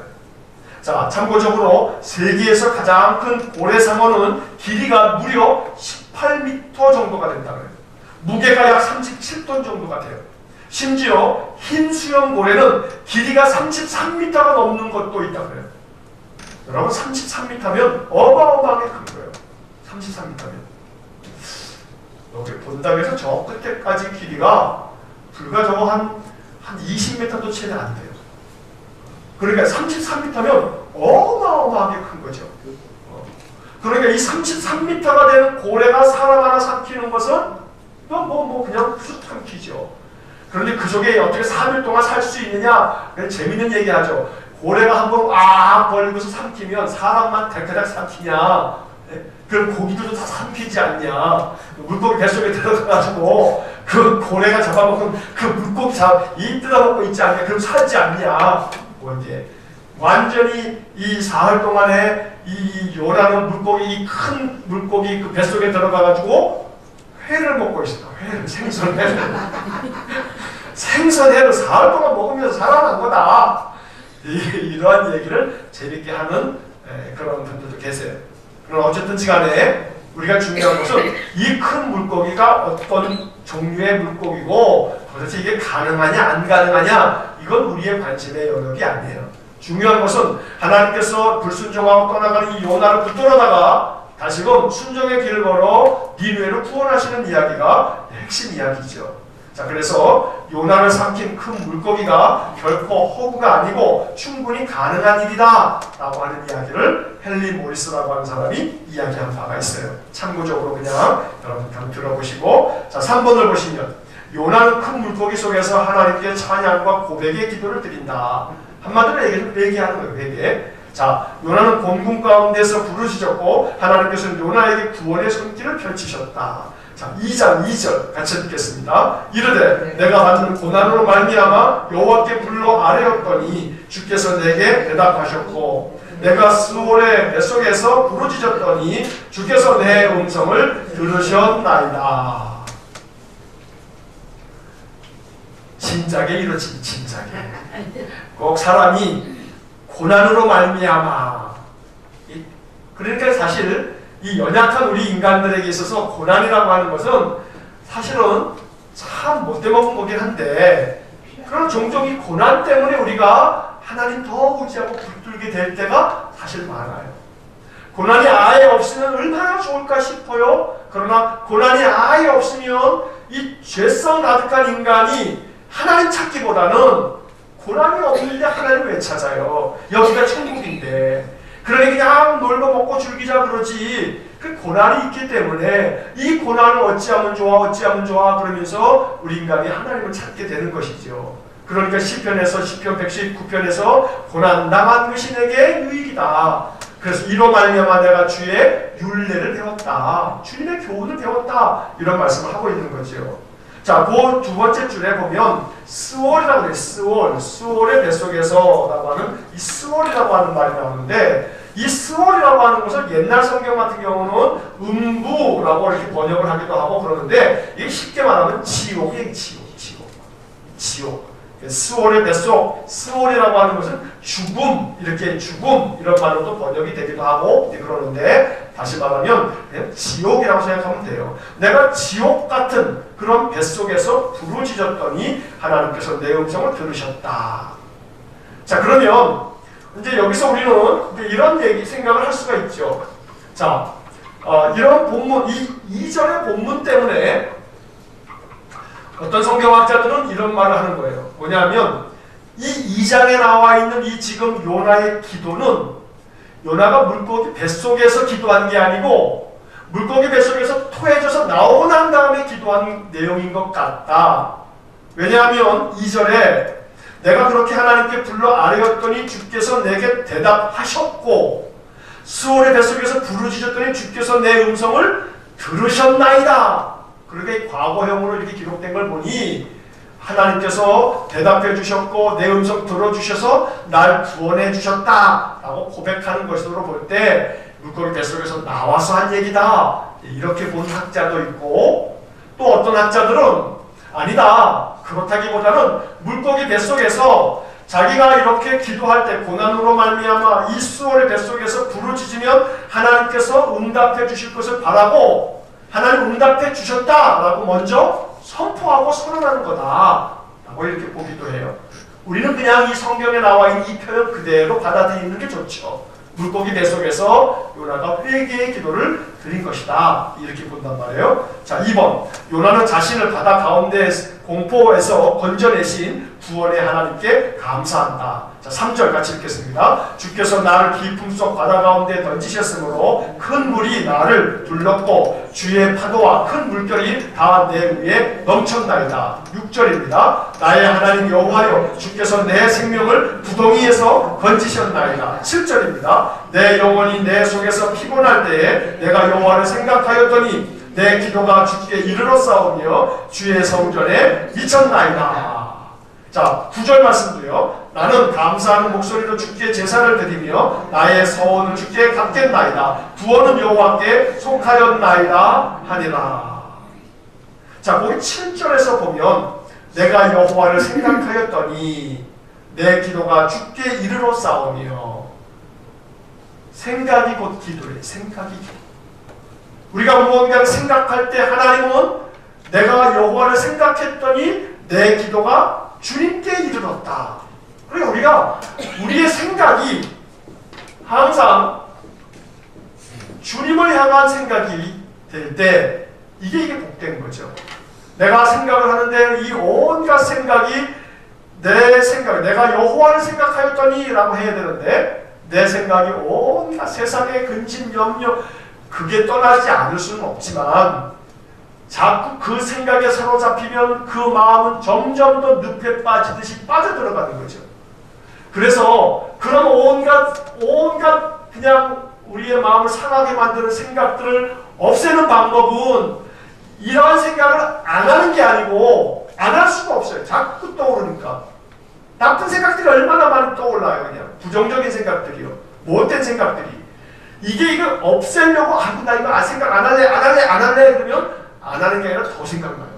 자, 참고적으로 세계에서 가장 큰 고래 상어는 길이가 무려 18m 정도가 된다고 해요. 무게가 약 37톤 정도가 돼요. 심지어 흰 수염 고래는 길이가 33m가 넘는 것도 있다고 해요. 여러분 33m면 어마어마하게 큰 거예요. 33m면. 여기 본다고 해서 저 끝에까지 길이가 불과 저거 한 20m도 채 안 돼요. 그러니까 33m면 어마어마하게 큰 거죠. 그러니까 이 33m가 되는 고래가 사람 하나 삼키는 것은 그냥 쑥 삼키죠. 그런데 그 속에 어떻게 3일 동안 살 수 있느냐? 재밌는 얘기하죠. 고래가 한번 벌리고서 삼키면 사람만 대가닥 삼키냐? 그럼 고기들도 다 삼키지 않냐? 물고기 뱃속에 들어가가지고 그 고래가 잡아먹은 그 물고기 뜯어먹고 있지 않냐? 그럼 살지 않냐? 이제 완전히 이 사흘 동안에 이 요나는 물고기, 이 큰 물고기 그 뱃속에 들어가가지고 회를 먹고 있어요. 생선회를. 생선회를 사흘 동안 먹으면서 살아난 거다. 이러한 얘기를 재밌게 하는 그런 분들도 계세요. 그럼 어쨌든 간에 우리가 중요한 것은 이 큰 물고기가 어떤 종류의 물고기고 도대체 이게 가능하냐 안 가능하냐 이건 우리의 관심의 영역이 아니에요. 중요한 것은 하나님께서 불순종하고 떠나가는 이 요나를 붙들어다가 다시금 순종의 길을 걸어 니느웨를 구원하시는 이야기가 핵심 이야기죠. 자, 그래서 요나를 삼킨 큰 물고기가 결코 허구가 아니고 충분히 가능한 일이다 라고 하는 이야기를 헨리 모리스라고 하는 사람이 이야기한 바가 있어요. 참고적으로 그냥 여러분 한번 들어보시고, 자 3번을 보시면 요나는 큰 물고기 속에서 하나님께 찬양과 고백의 기도를 드린다. 한마디로 얘기해서 회개하는 거예요. 회개. 자, 요나는 곤궁 가운데서 부르짖었고 하나님께서는 요나에게 구원의 손길을 펼치셨다. 자, 2장 2절 같이 읽겠습니다. 이르되 내가 받는 고난으로 말미암아 여호와께 불러 아뢰었더니 주께서 내게 대답하셨고 내가 스올의 뱃속에서 부르짖었더니 주께서 내 음성을 들으셨나이다. 진작에 이러지, 진작에. 꼭 사람이 고난으로 말미암아. 그러니까 사실 이 연약한 우리 인간들에게 있어서 고난이라고 하는 것은 사실은 참 못돼먹은 거긴 한데, 그런 종종 이 고난 때문에 우리가 하나님 더 의지하고 붙들게 될 때가 사실 많아요. 고난이 아예 없으면 얼마나 좋을까 싶어요. 그러나 고난이 아예 없으면 이 죄성 가득한 인간이 하나님 찾기보다는 고난이 없는데 하나님 왜 찾아요? 여기가 천국인데. 그러니 그냥 놀고 먹고 즐기자 그러지. 그 고난이 있기 때문에 이 고난을 어찌하면 좋아 그러면서 우리 인간이 하나님을 찾게 되는 것이죠. 그러니까 시편에서 시편 119편에서 고난 당한 것이 내게 유익이다. 그래서 이로 말미암아 내가 주의 율례를 배웠다. 주님의 교훈을 배웠다. 이런 말씀을 하고 있는 거죠. 자, 그 두 번째 줄에 보면 스월이라고 해요. 스월의 뱃속에서라고 하는 이 스월이라고 하는 말이 나오는데, 이 스월이라고 하는 것을 옛날 성경 같은 경우는 음부라고 이렇게 번역을 하기도 하고 그러는데, 이게 쉽게 말하면 지옥이에요. 지옥. 스올의 뱃속, 스올이라고 하는 것은 죽음, 이렇게 죽음 이런 말로도 번역이 되기도 하고 그러는데 다시 말하면 지옥이라고 생각하면 돼요. 내가 지옥 같은 그런 뱃속에서 부르짖었더니 하나님께서 내 음성을 들으셨다. 자, 그러면 이제 여기서 우리는 이런 생각을 할 수가 있죠. 자, 이런 본문, 이 2절의 본문 때문에 어떤 성경학자들은 이런 말을 하는 거예요. 뭐냐면 이 2장에 나와 있는 이 지금 요나의 기도는 요나가 물고기 뱃속에서 기도한 게 아니고 물고기 뱃속에서 토해져서 나오고 난 다음에 기도한 내용인 것 같다. 왜냐하면 2절에 내가 그렇게 하나님께 불러 아뢰었더니 주께서 내게 대답하셨고 스올의 뱃속에서 부르짖었더니 주께서 내 음성을 들으셨나이다. 그렇게 과거형으로 이렇게 기록된 걸 보니 하나님께서 대답해 주셨고 내 음성 들어주셔서 날 구원해 주셨다 라고 고백하는 것으로 볼 때 물고기 뱃속에서 나와서 한 얘기다 이렇게 본 학자도 있고, 또 어떤 학자들은 아니다, 그렇다기보다는 물고기 뱃속에서 자기가 이렇게 기도할 때 고난으로 말미암아 이 스올의 뱃속에서 부르짖으면 하나님께서 응답해 주실 것을 바라고 하나님 응답해 주셨다라고 먼저 선포하고 선언하는 거다 라고 이렇게 보기도 해요. 우리는 그냥 이 성경에 나와 있는 이 표현 그대로 받아들이는 게 좋죠. 물고기 뱃속에서 요나가 회개의 기도를 드린 것이다 이렇게 본단 말이에요. 자, 2번, 요나는 자신을 바다 가운데 공포에서 건져내신 구원의 하나님께 감사한다. 자, 3절 같이 읽겠습니다. 주께서 나를 깊음 속 바다 가운데 던지셨으므로 큰 물이 나를 둘렀고 주의 파도와 큰 물결이 다 내 위에 넘쳤나이다. 6절입니다. 나의 하나님 여호와여 주께서 내 생명을 부동이에서 건지셨나이다. 7절입니다. 내 영혼이 내 속에서 피곤할 때에 내가 여호와를 생각하였더니 내 기도가 주께 이르러 싸우며 주의 성전에 미쳤나이다. 자, 9절 말씀도요. 나는 감사하는 목소리로 주께 제사를 드리며 나의 서원을 주께 갚겠나이다. 구원은 여호와께 속하였나이다 하니라. 자, 거기 7절에서 보면 내가 여호와를 생각하였더니 내 기도가 주께 이르러 싸우며, 생각이 곧 기도래. 생각이 기도. 우리가 무언가를 생각할 때 하나님은 내가 여호와를 생각했더니 내 기도가 주님께 이르렀다. 그러니까 우리가 우리의 생각이 항상 주님을 향한 생각이 될 때 이게 복된 거죠. 내가 생각을 하는데 이 온갖 생각이 내 생각, 내가 여호와를 생각하였더니 라고 해야 되는데 내 생각이 온갖 세상의 근심, 염려 그게 떠나지 않을 수는 없지만 자꾸 그 생각에 사로잡히면 그 마음은 점점 더 늪에 빠지듯이 빠져들어가는 거죠. 그래서 그런 온갖 그냥 우리의 마음을 상하게 만드는 생각들을 없애는 방법은 이러한 생각을 안 하는 게 아니고 안 할 수가 없어요. 자꾸 떠오르니까. 나쁜 생각들이 얼마나 많이 떠올라요. 그냥 부정적인 생각들이요. 못된 생각들이. 이거 없애려고 나 이거 생각 안 할래 그러면 안 하는 게 아니라 더 생각나요.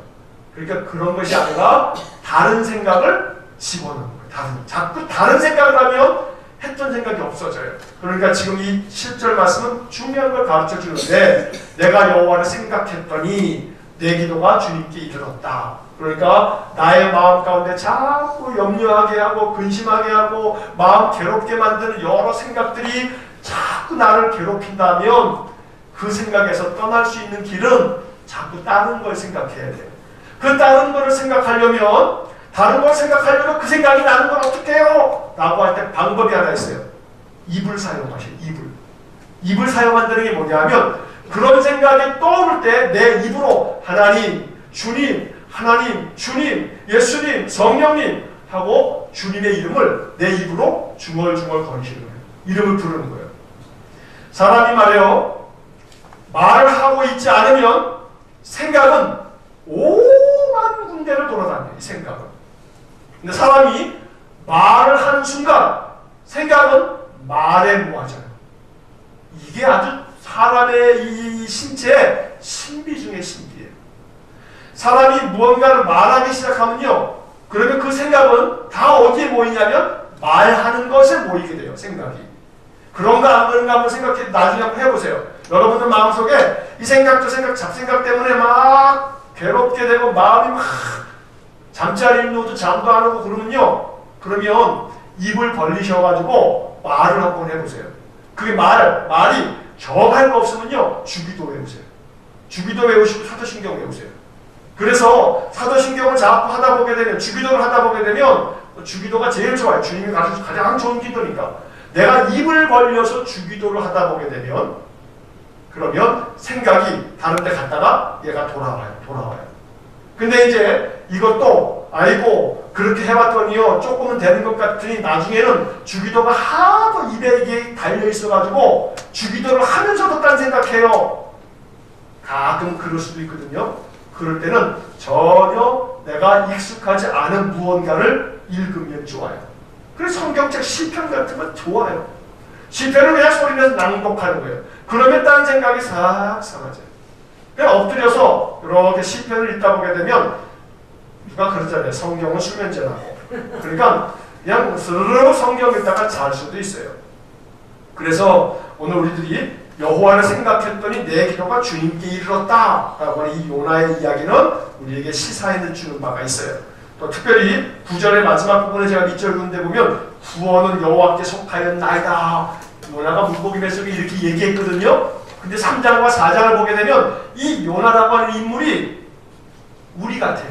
그러니까 그런 것이 아니라 다른 생각을 집어넣는 거예요. 자꾸 다른 생각을 하면 했던 생각이 없어져요. 그러니까 지금 이 7절 말씀은 중요한 걸 가르쳐 주는데 내가 여호와를 생각했더니 내 기도가 주님께 이르렀다. 그러니까 나의 마음 가운데 자꾸 염려하게 하고 근심하게 하고 마음 괴롭게 만드는 여러 생각들이 자꾸 나를 괴롭힌다면 그 생각에서 떠날 수 있는 길은 자꾸 다른 걸 생각해야 돼요. 그 다른 거를 생각하려면 그 생각이 나는 건 어떻게 해요? 라고 할 때 방법이 하나 있어요. 입을 사용하셔요. 입을 사용한다는 게 뭐냐면 그런 생각이 떠오를 때 내 입으로 하나님, 주님, 예수님, 성령님 하고 주님의 이름을 내 입으로 중얼중얼 거리시는 거예요. 이름을 부르는 거예요. 사람이 말이에요. 말을 하고 있지 않으면 생각은 오만 군데를 돌아다녀요. 이 생각은. 근데 사람이 말을 하는 순간 생각은 말에 모아져요. 이게 아주 사람의 이 신체의 신비 중의 신비예요. 사람이 무언가를 말하기 시작하면요, 그러면 그 생각은 다 어디에 모이냐면 말하는 것에 모이게 돼요. 생각이. 그런가 안 그런가 한번 생각해 나중에 한번 해보세요. 여러분들 마음속에 이 생각도 생각 잡생각 때문에 막 괴롭게 되고 마음이 막 잠자리 누워도 잠도 안 오고 그러면요. 그러면 입을 벌리셔가지고 말을 한번 해보세요. 그게 말이 정할 거 없으면요. 주기도 외우세요. 주기도 외우시고 사도신경 외우세요. 그래서 사도신경을 자꾸 하다 보게 되면 주기도를 하다 보게 되면 주기도가 제일 좋아요. 주님이 가장 좋은 기도니까. 내가 입을 벌려서 주기도를 하다 보게 되면 그러면 생각이 다른 데 갔다가 얘가 돌아와요. 근데 이제 이것도 아이고 그렇게 해봤더니요 조금은 되는 것 같으니 나중에는 주기도가 하도 입에 이게 달려있어가지고 주기도를 하면서도 딴 생각해요. 가끔 그럴 수도 있거든요. 그럴 때는 전혀 내가 익숙하지 않은 무언가를 읽으면 좋아요. 그래서 성경책 시편 같은 건 좋아요. 시편을 그냥 소리내서 낭독하는 거예요. 그러면 딴 생각이 싹 사라져요. 그냥 엎드려서 이렇게 시편을 읽다 보게 되면 누가 그러잖아요. 성경은 수면제라고. 그러니까 그냥 스르르 성경 읽다가 잘 수도 있어요. 그래서 오늘 우리들이 여호와를 생각했더니 내 기도가 주님께 이르렀다라고 하는 이 요나의 이야기는 우리에게 시사해 주는 바가 있어요. 또 특별히 9절의 마지막 부분에 제가 밑줄 그은데 보면 구원은 여호와께 속하였나이다. 요나가 물고기뱃속에 이렇게 얘기했거든요. 근데 3장과 4장을 보게 되면 이 요나라고 하는 인물이 우리 같아요.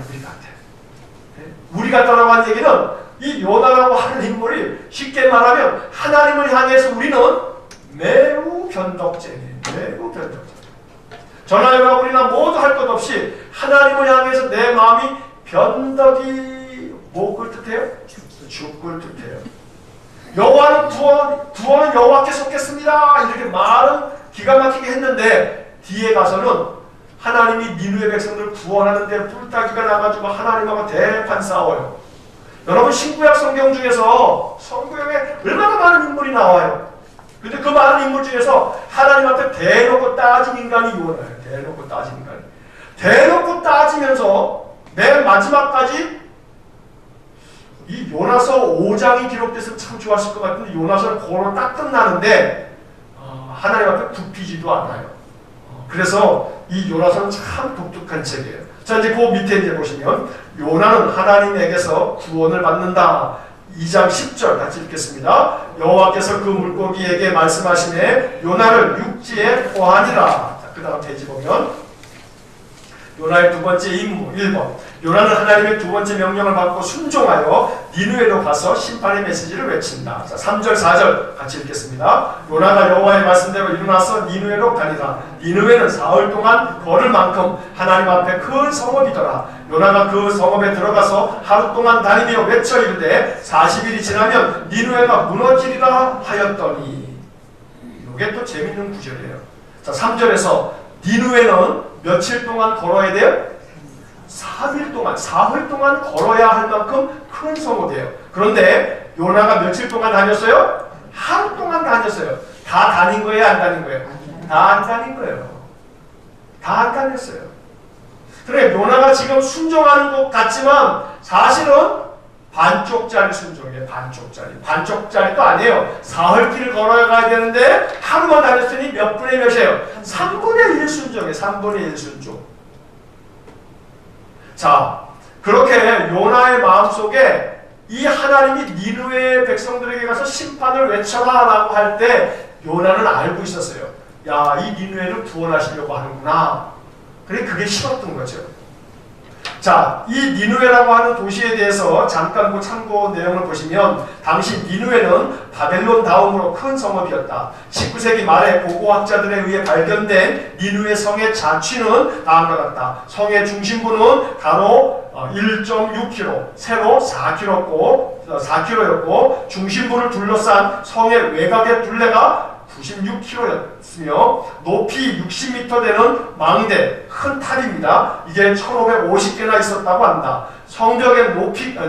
우리 같다라고 하는 얘기는 이 요나라고 하는 인물이 쉽게 말하면 하나님을 향해서 우리는 매우 변덕쟁이에요. 매우 변덕쟁이. 저나 여러분이나 모두 할 것 없이 하나님을 향해서 내 마음이 변덕이 뭐를 뜻해요? 죽을 뜻해요. 여호와는 구원은 여호와께 속겠습니다. 이렇게 말은 기가 막히게 했는데 뒤에 가서는 하나님이 니느웨 백성들을 구원하는데 뿔따기가 나가지고 하나님하고 대판 싸워요. 여러분 신구약 성경 중에서 성경에 얼마나 많은 인물이 나와요. 근데 그 많은 인물 중에서 하나님 앞에 대놓고 따진 인간이 요나예요. 대놓고 따진 인간이. 대놓고 따지면서 맨 마지막까지 이 요나서 5장이 기록됐으면 참 좋았을 것 같은데 요나서는 그걸로 딱 끝나는데 하나님 앞에 굽히지도 않아요. 그래서 이 요나서는 참 독특한 책이에요. 자 이제 그 밑에 이제 보시면 요나는 하나님에게서 구원을 받는다. 2장 10절 같이 읽겠습니다. 여호와께서 그 물고기에게 말씀하시네 요나를 육지에 포하니라. 그 다음 페이지 보면 요나의 두 번째 임무 1번 요나는 하나님의 두 번째 명령을 받고 순종하여 니느웨로 가서 심판의 메시지를 외친다. 자, 3절 4절 같이 읽겠습니다. 요나가 여호와의 말씀대로 일어나서 니느웨로 가니라. 니느웨는 사흘 동안 걸을 만큼 하나님 앞에 큰 성읍이더라. 요나가 그 성읍에 들어가서 하루 동안 다니며 외쳐 이르되 40일이 지나면 니느웨가 무너지리라 하였더니 이게 또 재밌는 구절이에요. 자 3절에서 니느웨는 며칠 동안 걸어야 돼요? 3일 동안, 사흘 동안 걸어야 할 만큼 큰 성읍이에요. 그런데 요나가 며칠 동안 다녔어요? 하루 동안 다녔어요. 다 다닌 거예요? 안 다닌 거예요? 다 안 다닌 거예요. 다 안 다녔어요. 그래 요나가 지금 순종하는 것 같지만 사실은 반쪽짜리 순종이에요. 반쪽짜리도 아니에요. 사흘 길을 걸어가야 되는데 하루만 다녔으니 몇 분의 몇이에요? 3분의 1 순종이에요. 3분의 1 순종. 자, 그렇게 요나의 마음속에 이 하나님이 니느웨 백성들에게 가서 심판을 외쳐라 라고 할 때 요나는 알고 있었어요. 야, 이 니느웨를 구원하시려고 하는구나. 그게 싫었던 거죠. 자, 이 니느웨라고 하는 도시에 대해서 잠깐 그 참고 내용을 보시면 당시 니느웨는 바벨론 다음으로 큰 성읍이었다. 19세기 말에 고고학자들에 의해 발견된 니느웨 성의 자취는 다음과 같다. 성의 중심부는 가로 1.6km, 세로 4km였고 중심부를 둘러싼 성의 외곽의 둘레가 96km였으며 높이 60m 되는 망대 큰 탈입니다. 이게 1550개나 있었다고 한다. 성벽의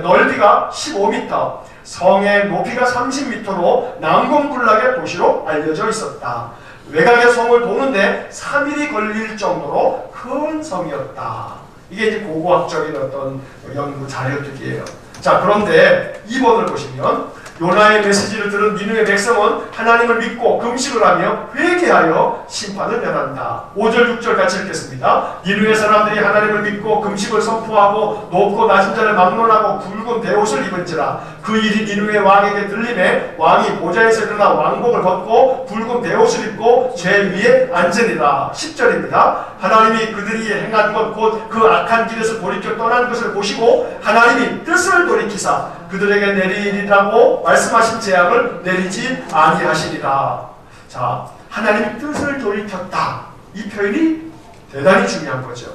넓이가 15m, 성의 높이가 30m로 난공불락의 도시로 알려져 있었다. 외곽의 성을 도는데 3일이 걸릴 정도로 큰 성이었다. 이게 이제 고고학적인 어떤 연구 자료들이에요. 자, 그런데 2번을 보시면 요나의 메시지를 들은 니느웨 백성은 하나님을 믿고 금식을 하며 회개하여 심판을 면한다. 5절 6절 같이 읽겠습니다. 니느웨 사람들이 하나님을 믿고 금식을 선포하고 높고 낮은 자를 막론하고 굵은 베옷을 입은지라. 그 일이 니느웨 왕에게 들림에 왕이 보좌에서 일어나 왕복을 벗고 굵은 베옷을 입고 죄 위에 앉으니라. 10절입니다. 하나님이 그들이 행한 것 곧 그 악한 길에서 돌이켜 떠난 것을 보시고 하나님이 뜻을 돌이키사 그들에게 내리리라고 말씀하신 재앙을 내리지 아니하시리라. 자, 하나님이 뜻을 돌이켰다. 이 표현이 대단히 중요한 거죠.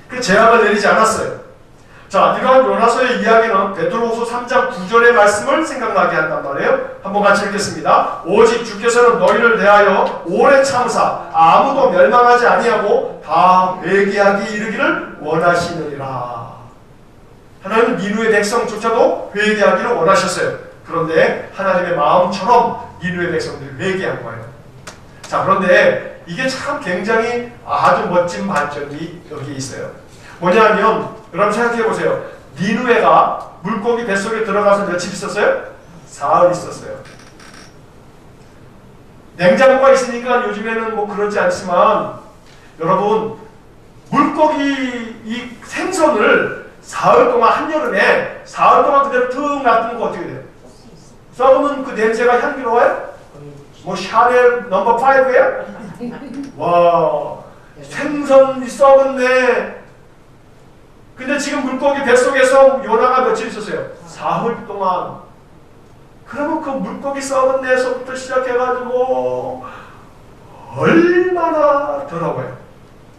그 재앙을 내리지 않았어요. 자, 이러한 요나서의 이야기는 베드로후서 3장 9절의 말씀을 생각나게 한단 말이에요. 한번 같이 읽겠습니다. 오직 주께서는 너희를 대하여 오래 참으사 아무도 멸망하지 아니하고 다 회개하기 이르기를 원하시느니라. 하나님은 니느웨 백성조차도 회개하기를 원하셨어요. 그런데 하나님의 마음처럼 니느웨 백성들이 회개한 거예요. 자, 그런데 이게 참 굉장히 아주 멋진 반전이 여기 있어요. 뭐냐면 여러분 생각해 보세요. 니느웨가 물고기 뱃속에 들어가서 며칠 있었어요? 사흘 있었어요. 냉장고가 있으니까 요즘에는 뭐 그렇지 않지만 여러분 물고기 이 생선을 사흘 동안 한여름에 사흘 동안 그대로 툭 놔두는 거 어떻게 돼요? 썩으면 그 냄새가 향기로워요? 뭐 샤넬 넘버 5예요? 와, 생선이 썩었네. 근데 지금 물고기 뱃속에서 요나가 며칠 있었어요? 사흘 동안. 그러면 그 물고기 썩은 데서부터 시작해가지고 얼마나 더러워요.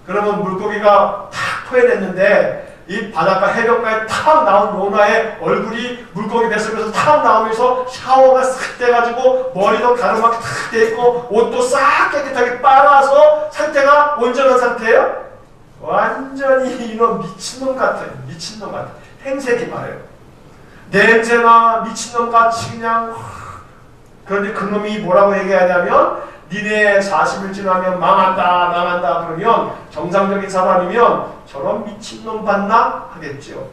그러면 물고기가 탁 토해냈는데 이 바닷가 해변가에 탁 나온 요나의 얼굴이 물고기 뱃속에서 탁 나오면서 샤워가 싹 돼가지고 머리도 가르마가 탁 돼있고 옷도 싹 깨끗하게 빨아서 상태가 온전한 상태예요? 완전히 이런 미친놈 같아요. 미친놈 같아요. 행색이 말해요. 냄새나 미친놈같이 그냥. 그런데 그놈이 뭐라고 얘기하냐면 니네 40일 지나면 망한다 그러면 정상적인 사람이면 저런 미친놈 봤나 하겠죠.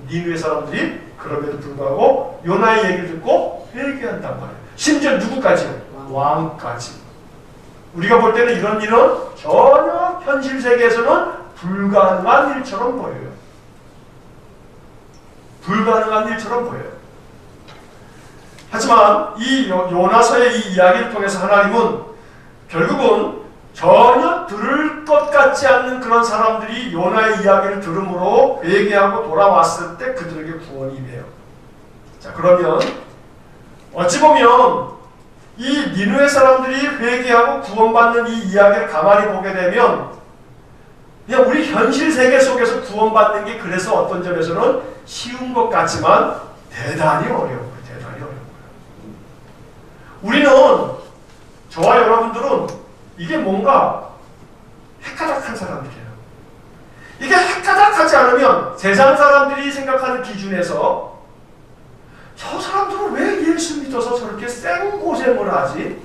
니네 사람들이 그럼에도 불구하고 요나의 얘기를 듣고 회개한단 말이에요. 심지어 누구까지요? 왕까지. 우리가 볼 때는 이런 일은 전혀 현실 세계에서는 불가능한 일처럼 보여요. 불가능한 일처럼 보여요. 하지만 이 요나서의 이 이야기를 통해서 하나님은 결국은 전혀 들을 것 같지 않는 그런 사람들이 요나의 이야기를 들음으로 회개하고 돌아왔을 때 그들에게 구원이 임해요. 자, 그러면 어찌 보면 이 니느웨 사람들이 회개하고 구원받는 이 이야기를 가만히 보게 되면 그냥 우리 현실 세계 속에서 구원받는 게 그래서 어떤 점에서는 쉬운 것 같지만 대단히 어려운 거예요. 대단히 어려운 거예요. 우리는 저와 여러분들은 이게 뭔가 헷가닥한 사람들이에요. 이게 헷가닥하지 않으면 세상 사람들이 생각하는 기준에서 저 사람들은 왜 예수 믿어서 저렇게 생고생을 하지?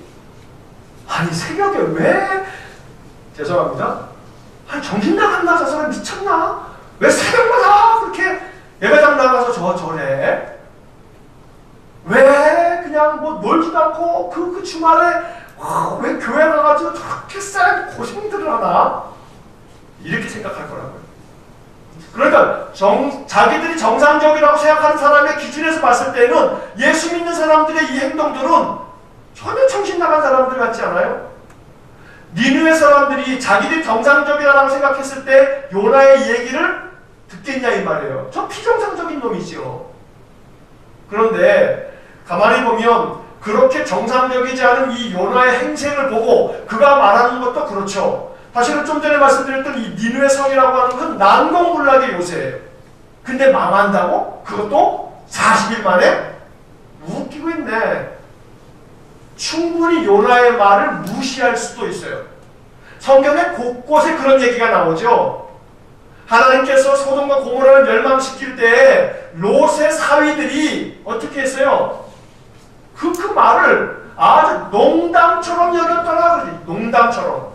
아니 새벽에 왜 죄송합니다. 아니 정신 나갔나? 저 사람 미쳤나? 왜 새벽마다 그렇게 예배당 나가서 저래? 왜 그냥 뭐 놀지도 않고 그 주말에 왜 교회 가가지고 저렇게 쌀 고생들을 하나? 이렇게 생각할 거라고요. 그러니까 자기들이 정상적이라고 생각하는 사람의 기준에서 봤을 때는 예수 믿는 사람들의 이 행동들은 전혀 정신 나간 사람들 같지 않아요? 니느웨 사람들이 자기들이 정상적이라고 생각했을 때 요나의 얘기를 듣겠냐 이 말이에요. 저 피정상적인 놈이죠. 그런데 가만히 보면 그렇게 정상적이지 않은 이 요나의 행색을 보고 그가 말하는 것도 그렇죠. 사실은 좀 전에 말씀드렸던 이 니느웨 성이라고 하는 건 난공불락의 요새예요. 근데 망한다고? 그것도 40일 만에? 웃기고 있네. 충분히 요나의 말을 무시할 수도 있어요. 성경에 곳곳에 그런 얘기가 나오죠. 하나님께서 소돔과 고모라를 멸망시킬 때 롯의 사위들이 어떻게 했어요? 그 말을 아주 농담처럼 여겼더라 그러지. 농담처럼.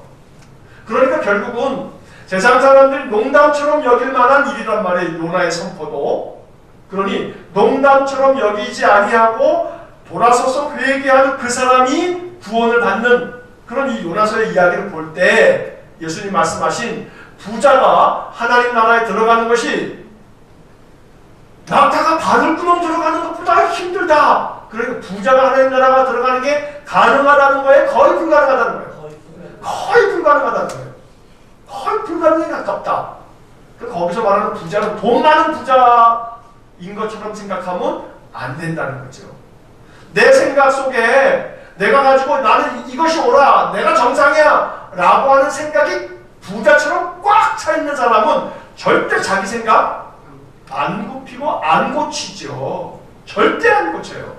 그러니까 결국은 세상 사람들이 농담처럼 여길 만한 일이란 말이에요. 요나의 선포도. 그러니 농담처럼 여기지 아니하고 돌아서서 회개하는 그 사람이 구원을 받는 그런 이 요나서의 이야기를 볼 때 예수님 말씀하신 부자가 하나님 나라에 들어가는 것이 낙타가 바늘구멍 들어가는 것보다 힘들다. 그러니까 부자가 하나님 나라가 들어가는 게 가능하다는 거에 거의 불가능하다는 거예요. 거의 불가능하다는 거예요. 거의 불가능에 가깝다. 거기서 말하는 부자는 돈 많은 부자인 것처럼 생각하면 안 된다는 거죠. 내 생각 속에 내가 가지고 나는 이것이 옳아, 내가 정상이야 라고 하는 생각이 부자처럼 꽉 차 있는 사람은 절대 자기 생각 안 굽히고 안 고치죠. 절대 안 고쳐요.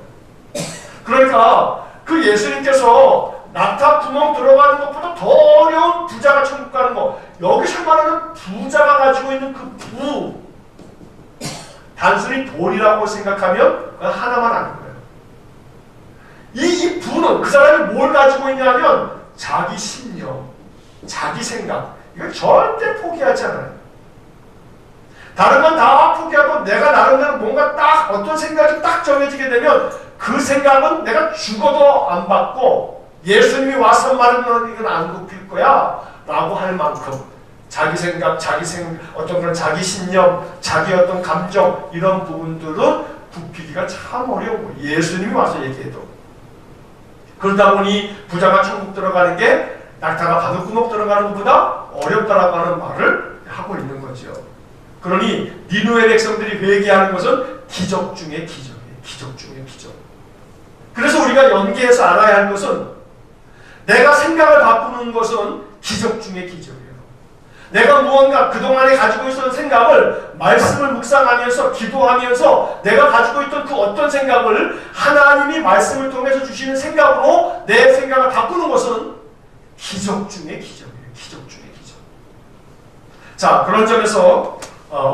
그러니까 그 예수님께서 낙타 구멍 들어가는 것보다 더 어려운 부자가 천국 가는 거, 여기서 말하는 부자가 가지고 있는 그 부, 단순히 돈이라고 생각하면 그건 하나만 아는 거예요. 이 부는 그 사람이 뭘 가지고 있냐면 자기 신념, 자기 생각, 이걸 절대 포기하지 않아요. 다른 건 다 포기하고 내가 나름대로 뭔가 딱 어떤 생각이 딱 정해지게 되면 그 생각은 내가 죽어도 안 받고 예수님이 와서 말하면 이건 안 굽힐 거야 라고 할 만큼 자기 생각, 어떤 그런 자기 신념, 자기 어떤 감정 이런 부분들은 굽히기가 참 어려워. 예수님이 와서 얘기해도. 그러다 보니 부자가 천국 들어가는 게 낙타가 바늘구멍 들어가는 것보다 어렵다라고 하는 말을 하고 있는 거죠. 그러니 니느웨 백성들이 회개하는 것은 기적 중의 기적이에요. 기적 중의 기적. 그래서 우리가 연계해서 알아야 할 것은 내가 생각을 바꾸는 것은 기적 중의 기적이에요. 내가 무언가 그동안에 가지고 있었던 생각을 말씀을 묵상하면서 기도하면서 내가 가지고 있던 그 어떤 생각을 하나님이 말씀을 통해서 주시는 생각으로 내 생각을 바꾸는 것은 기적 중의 기적이에요. 기적 중의 기적. 자, 그런 점에서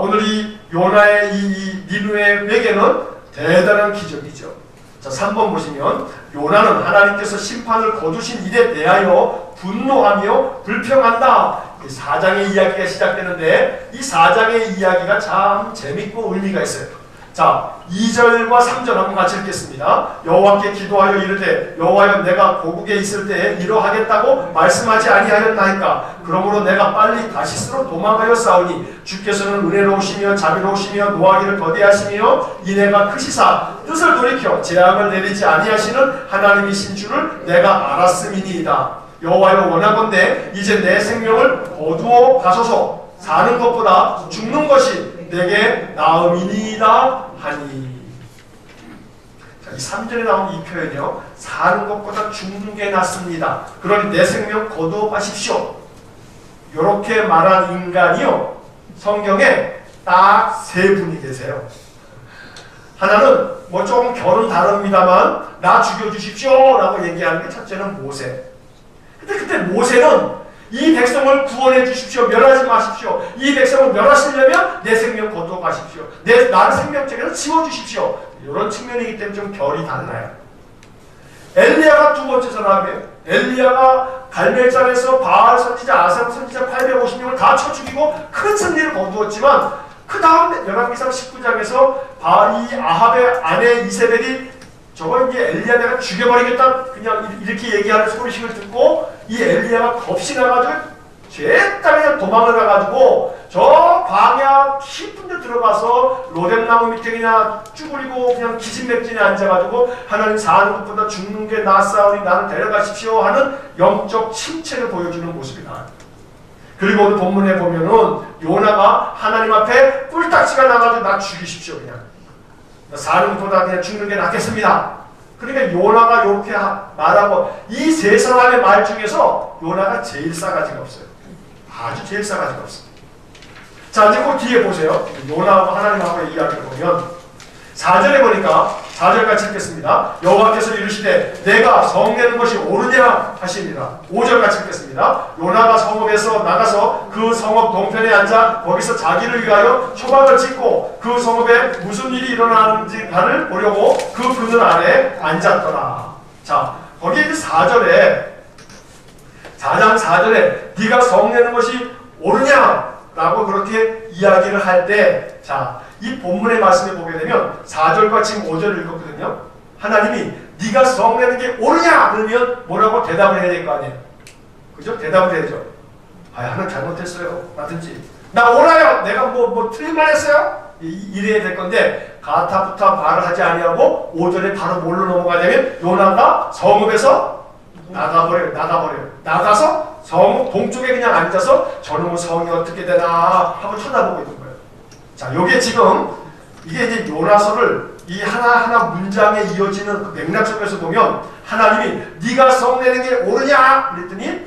오늘 이 요나의 이 니느웨 회개는 대단한 기적이죠. 자, 3번 보시면 요나는 하나님께서 심판을 거두신 일에 대하여 분노하며 불평한다. 4장의 이야기가 시작되는데 이 4장의 이야기가 참 재밌고 의미가 있어요. 자, 2절과 3절 한번 같이 읽겠습니다. 여호와께 기도하여 이르되 여호와여 내가 고국에 있을 때에 이러하겠다고 말씀하지 아니하였나이까. 그러므로 내가 빨리 다시스로 도망하여 싸우니 주께서는 은혜로우시며 자비로우시며 노하기를 거대하시며 인애가 크시사 뜻을 돌이켜 재앙을 내리지 아니하시는 하나님이신 줄을 내가 알았음이니이다. 여호와여 원하건대 이제 내 생명을 거두어 가소서. 사는 것보다 죽는 것이 내게 나음이니이다 하니. 자, 이 3절에 나온 이 표현이요, 사는 것보다 죽는 게 낫습니다. 그러니 내 생명 거두어 가십시오. 이렇게 말한 인간이요, 성경에 딱 세 분이 계세요. 하나는 뭐 조금 결은 다릅니다만 나 죽여주십시오 라고 얘기하는 게 첫째는 모세. 근데 그때 모세는 이 백성을 구원해 주십시오. 멸하지 마십시오. 이 백성을 멸하시려면 내 생명 거두어 가십시오. 나를 생명책에서 지워주십시오. 이런 측면이기 때문에 좀 결이 달라요. 엘리야가 두 번째 사람이에요. 엘리야가 갈멜산에서 바알 선지자, 아삽 선지자 850명을 다 쳐 죽이고 큰 승리를 거두었지만 그 다음 열왕기상 19장에서 이 아합의 아내 이세벨이 저거 이제 엘리야 내가 죽여버리겠다 그냥 이렇게 얘기하는 소리식을 듣고 이 엘리야가 겁이 나가지고 죄다 그냥 도망을 가가지고 저 광야 깊은 데 들어가서 로뎀나무 밑에 그냥 쭈그리고 그냥 기진맥진에 앉아가지고 하나님 사는 것보다 죽는 게 낫사오니 나를 데려가십시오 하는 영적 침체를 보여주는 모습이 나와요. 그리고 오늘 본문에 보면은 요나가 하나님 앞에 뿔딱지가 나가지고 나 죽이십시오 그냥 사는 것보다 그냥 죽는 게 낫겠습니다. 그러니까 요나가 이렇게 말하고 이 세 사람의 말 중에서 요나가 제일 싸가지가 없어요. 아주 제일 싸가지가 없어요. 자, 이제 그 뒤에 보세요. 요나하고 하나님하고의 이야기를 보면 4절에 보니까 4절 같이 읽겠습니다. 여호와께서 이르시되 내가 성내는 것이 옳으냐 하시니라. 5절 같이 읽겠습니다. 요나가 성읍에서 나가서 그 성읍 동편에 앉아 거기서 자기를 위하여 초막을 짓고 그 성읍에 무슨 일이 일어나는지를 보려고 그 그늘 아래 앉았더라. 자, 거기 4절에 4장 4절에 네가 성내는 것이 옳으냐라고 그렇게 이야기를 할 때, 자, 이 본문의 말씀에 보게 되면 4절과 지금 5절을 읽었거든요. 하나님이 네가 성내는 게 옳으냐 그러면 뭐라고 대답을 해야 될 거 아니에요. 그죠? 대답을 해야죠. 아, 하나님 잘못했어요 라든지 나 옳아요 내가 뭐 틀린 말 했어요 이래야 될 건데, 가타부타 말을 하지 아니하고 5절에 바로 뭘로 넘어가냐면 요나가 성읍에서 나가버려요. 나가서 성읍 동쪽에 그냥 앉아서 저놈의 성이 어떻게 되나 하고 쳐다보고 있는 거예요. 자, 요게 지금 이게 이제 요나서를 이 하나하나 문장에 이어지는 그 맥락 속에서 보면 하나님이 네가 성내는 게 옳으냐 그랬더니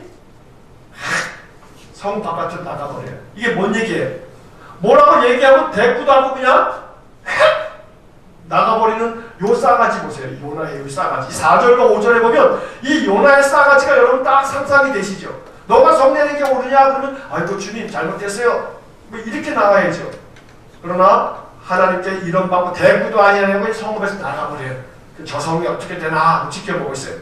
성 바깥으로 나가버려요. 이게 뭔 얘기예요? 뭐라고 얘기하면 대꾸도 하고 그냥 나가버리는 요 싸가지 보세요. 요나의 요 싸가지. 4절과 5절에 보면 이 요나의 싸가지가 여러분 딱 상상이 되시죠? 너가 성내는 게 옳으냐 그러면 아이고 주님 잘못했어요 뭐 이렇게 나와야죠. 그러나 하나님께 이런 방법 대꾸도 아니하고 성읍에서 나가버려요. 저 성이 어떻게 되나 지켜보고 있어요.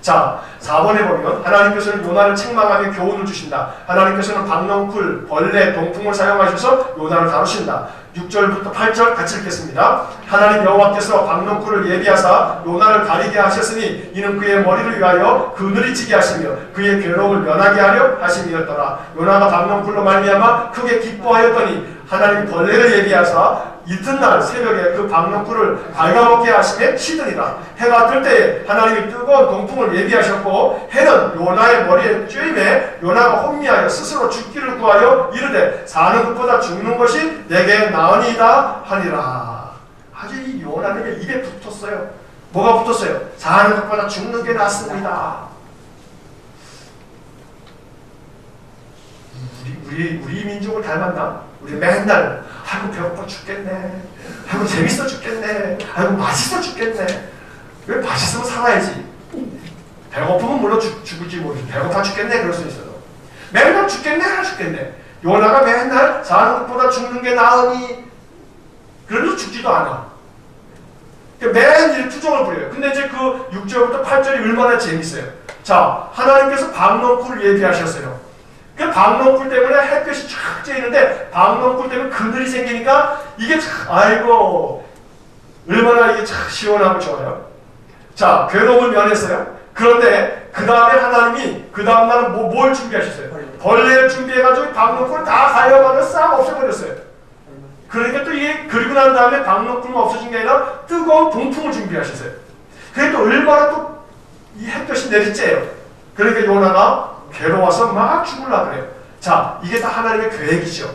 자, 4번에 보면 하나님께서는 요나를 책망하며 교훈을 주신다. 하나님께서는 박넝쿨, 벌레, 동풍을 사용하셔서 요나를 다루신다. 6절부터 8절 같이 읽겠습니다. 하나님 여호와께서 박넝쿨을 예비하사 요나를 가리게 하셨으니 이는 그의 머리를 위하여 그늘이 지게 하시며 그의 괴로움을 면하게 하려 하심이었더라. 요나가 박넝쿨로 말미암아 크게 기뻐하였더니 하나님 벌레를 예비하사 이튿날 새벽에 그 박넝쿨을 갉아먹게 하시되 시드니라. 해가 뜰 때에 하나님이 뜨거운 동풍을 예비하셨고 해는 요나의 머리에 쬐임에 요나가 혼미하여 스스로 죽기를 구하여 이르되 사는 것보다 죽는 것이 내게 나으니이다 하니라. 아주 이 요나는 입에 붙었어요. 뭐가 붙었어요? 사는 것보다 죽는 게 낫습니다. 우리 민족을 닮았나? 우리 맨날 아이고 배고파 죽겠네, 아이고 재밌어 죽겠네, 아이고 맛있어 죽겠네. 왜 맛있으면 살아야지. 배고프면 물론 죽을지 모르지. 배고파 죽겠네 그럴 수 있어요. 맨날 죽겠네. 요나가 맨날 사는 것보다 죽는 게 나으니 그래도 죽지도 않아. 매일 투정을 부려요. 근데 이제 그 6절부터 8절이 얼마나 재밌어요. 자, 하나님께서 박넝쿨을 예비하셨어요. 그 박넝쿨 때문에 햇볕이 쫙 쬐이는데 박넝쿨 때문에 그늘이 생기니까 이게 참 아이고 얼마나 이게 참 시원하고 좋아요. 자, 괴로움을 면했어요. 그런데 그 다음에 하나님이 그 다음 날은 뭘 준비하셨어요? 벌레를 준비해가지고 박넝쿨을 다 가여가지고 싹 없애버렸어요. 그러니까 또 이게 그리고 난 다음에 박넝쿨만 없어진 게 아니라 뜨거운 동풍을 준비하셨어요. 그게 또 얼마나 또 이 햇볕이 내리쬐요. 그러니까 요나가 괴로워서 막 죽으려고 그래요. 자, 이게 다 하나님의 계획이죠.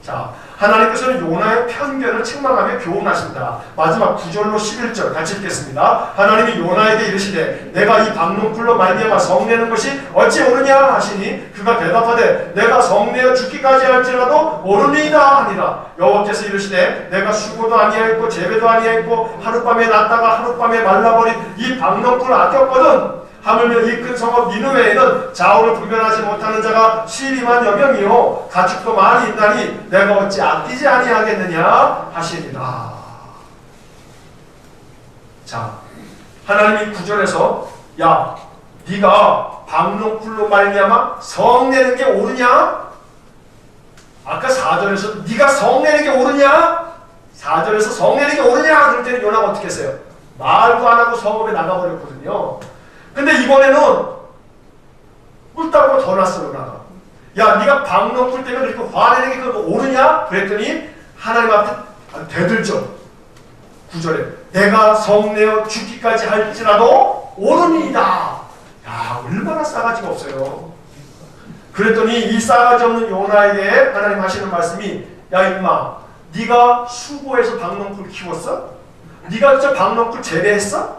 자, 하나님께서는 요나의 편견을 책망하며 교훈하신다. 마지막 9절로 11절 같이 읽겠습니다. 하나님이 요나에게 이르시되 내가 이 박넝쿨로 말미암아 성내는 것이 어찌 옳으냐 하시니 그가 대답하되 내가 성내어 죽기까지 할지라도 옳으니이다 하니라. 여호와께서 이르시되 내가 수고도 아니하였고 재배도 아니하였고 하룻밤에 났다가 하룻밤에 말라버린 이 박넝쿨을 아꼈거든. 하물며 이 큰 성읍 니느웨에는 좌우를 분별하지 못하는 자가 12만여 명이요 가축도 많이 있나니 내가 어찌 아끼지 아니하겠느냐 하시니라. 자, 하나님이 9절에서 야, 네가 박넝쿨로 말미암아 성내는 게 옳으냐? 아까 4절에서 네가 성내는 게 옳으냐? 4절에서 성내는 게 옳으냐? 그럴 때는 요나가 어떻게 했어요? 말도 안 하고 성읍에 나가버렸거든요. 근데 이번에는 꿀따구가 더 났어. 요나가. 야, 네가 박넝쿨 때문에 그렇게 화내는 게 그거 옳으냐? 그랬더니 하나님 앞에 대들죠. 9절에 내가 성내어 죽기까지 할지라도 옳으니이다. 야, 얼마나 싸가지가 없어요. 그랬더니 이 싸가지 없는 요나에게 하나님 하시는 말씀이 야 임마, 네가 수고해서 박넝쿨 키웠어? 네가 진짜 박넝쿨 재배했어?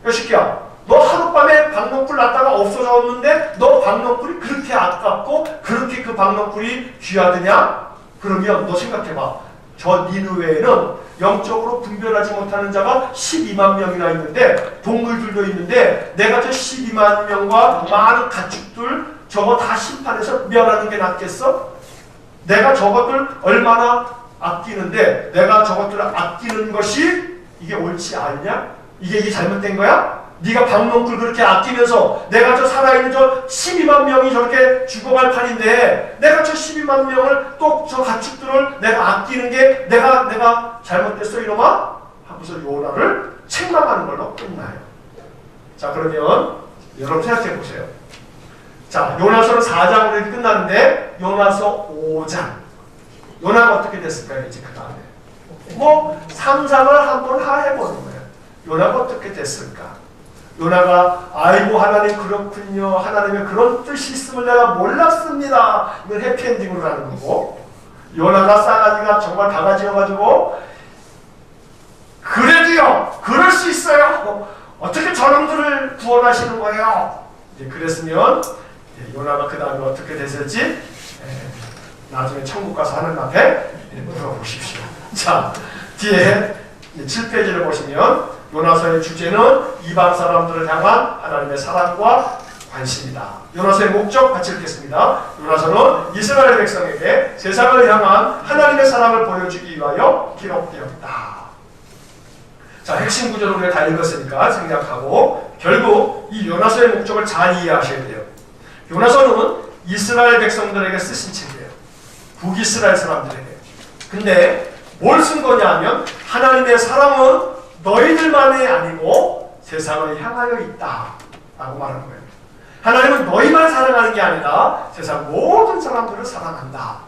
야 새끼야, 너 하룻밤에 박넝쿨 났다가 없어졌는데 너 박넝쿨이 그렇게 아깝고 그렇게 그 박넝쿨이 귀하드냐? 그러면 너 생각해봐. 저 니느웨에는 영적으로 분별하지 못하는 자가 12만 명이나 있는데 동물들도 있는데 내가 저 12만 명과 많은 가축들 저거 다 심판해서 멸하는 게 낫겠어? 내가 저것들 얼마나 아끼는데 내가 저것들을 아끼는 것이 이게 옳지 않냐? 이게 잘못된 거야? 네가 박농풀 그렇게 아끼면서 내가 저 살아있는 저 12만 명이 저렇게 죽어갈 판인데 내가 저 12만 명을 또 저 가축들을 내가 아끼는 게 내가 잘못됐어 이놈아? 하고서 요나를 책망하는 걸로 끝나요. 자, 그러면 여러분 생각해 보세요. 자, 요나서는 4장으로 이렇게 끝나는데 요나서 5장. 요나가 어떻게 됐을까요? 이제 그 다음에 뭐 상상을 한번 해보는 거예요. 요나가 어떻게 됐을까? 요나가 아이고 하나님 그렇군요. 하나님의 그런 뜻이 있음을 내가 몰랐습니다. 이건 해피엔딩으로 가는 거고, 요나가 싸가지가 정말 바가지여가지고 그래도요 그럴 수 있어요. 어떻게 저놈들을 구원하시는 거예요? 이제 그랬으면 요나가 그 다음에 어떻게 됐을지 나중에 천국 가서 하나님 앞에 물어보십시오. 자, 뒤에 7페이지를 보시면 요나서의 주제는 이방 사람들을 향한 하나님의 사랑과 관심이다. 요나서의 목적 같이 읽겠습니다. 요나서는 이스라엘 백성에게 세상을 향한 하나님의 사랑을 보여주기 위하여 기록되었다. 자, 핵심 구조를 우리가 다 읽었으니까 생략하고 결국 이 요나서의 목적을 잘 이해하셔야 돼요. 요나서는 이스라엘 백성들에게 쓰신 책이에요. 북이스라엘 사람들에게. 근데 뭘 쓴 거냐 하면 하나님의 사랑은 너희들만이 아니고 세상을 향하여 있다 라고 말하는 거예요. 하나님은 너희만 사랑하는 게 아니라 세상 모든 사람들을 사랑한다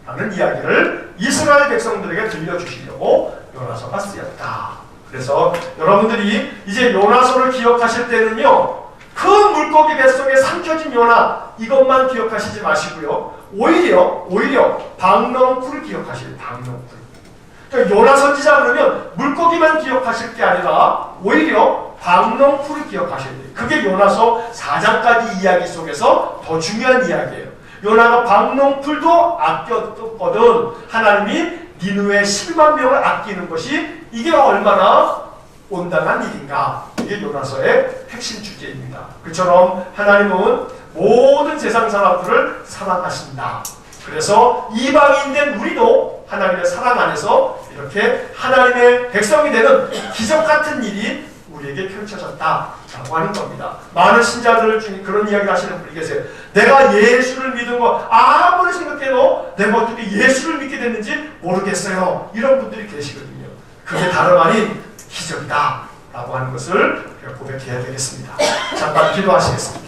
라는 이야기를 이스라엘 백성들에게 들려주시려고 요나서가 쓰였다. 그래서 여러분들이 이제 요나서를 기억하실 때는요, 그 물고기 뱃속에 삼켜진 요나 이것만 기억하시지 마시고요, 오히려 박농풀을 기억하시래요. 박농풀. 그러니까 요나 선지자 그러면 물고기만 기억하실 게 아니라 오히려 박농풀을 기억하셔야 돼요. 그게 요나서 4장까지 이야기 속에서 더 중요한 이야기예요. 요나가 박농풀도 아꼈거든. 하나님이 니느웨 10만 명을 아끼는 것이 이게 얼마나 온당한 일인가. 이게 요나서의 핵심 주제입니다. 그처럼 하나님은 모든 세상 사람들을 사랑하신다. 그래서 이방인된 우리도 하나님의 사랑 안에서 이렇게 하나님의 백성이 되는 기적 같은 일이 우리에게 펼쳐졌다라고 하는 겁니다. 많은 신자들 중에 그런 이야기를 하시는 분이 계세요. 내가 예수를 믿은 거 아무리 생각해도 내가 어떻게 예수를 믿게 됐는지 모르겠어요. 이런 분들이 계시거든요. 그게 다름 아닌 기적이다 라고 하는 것을 고백해야 되겠습니다. 잠깐 기도하시겠습니다.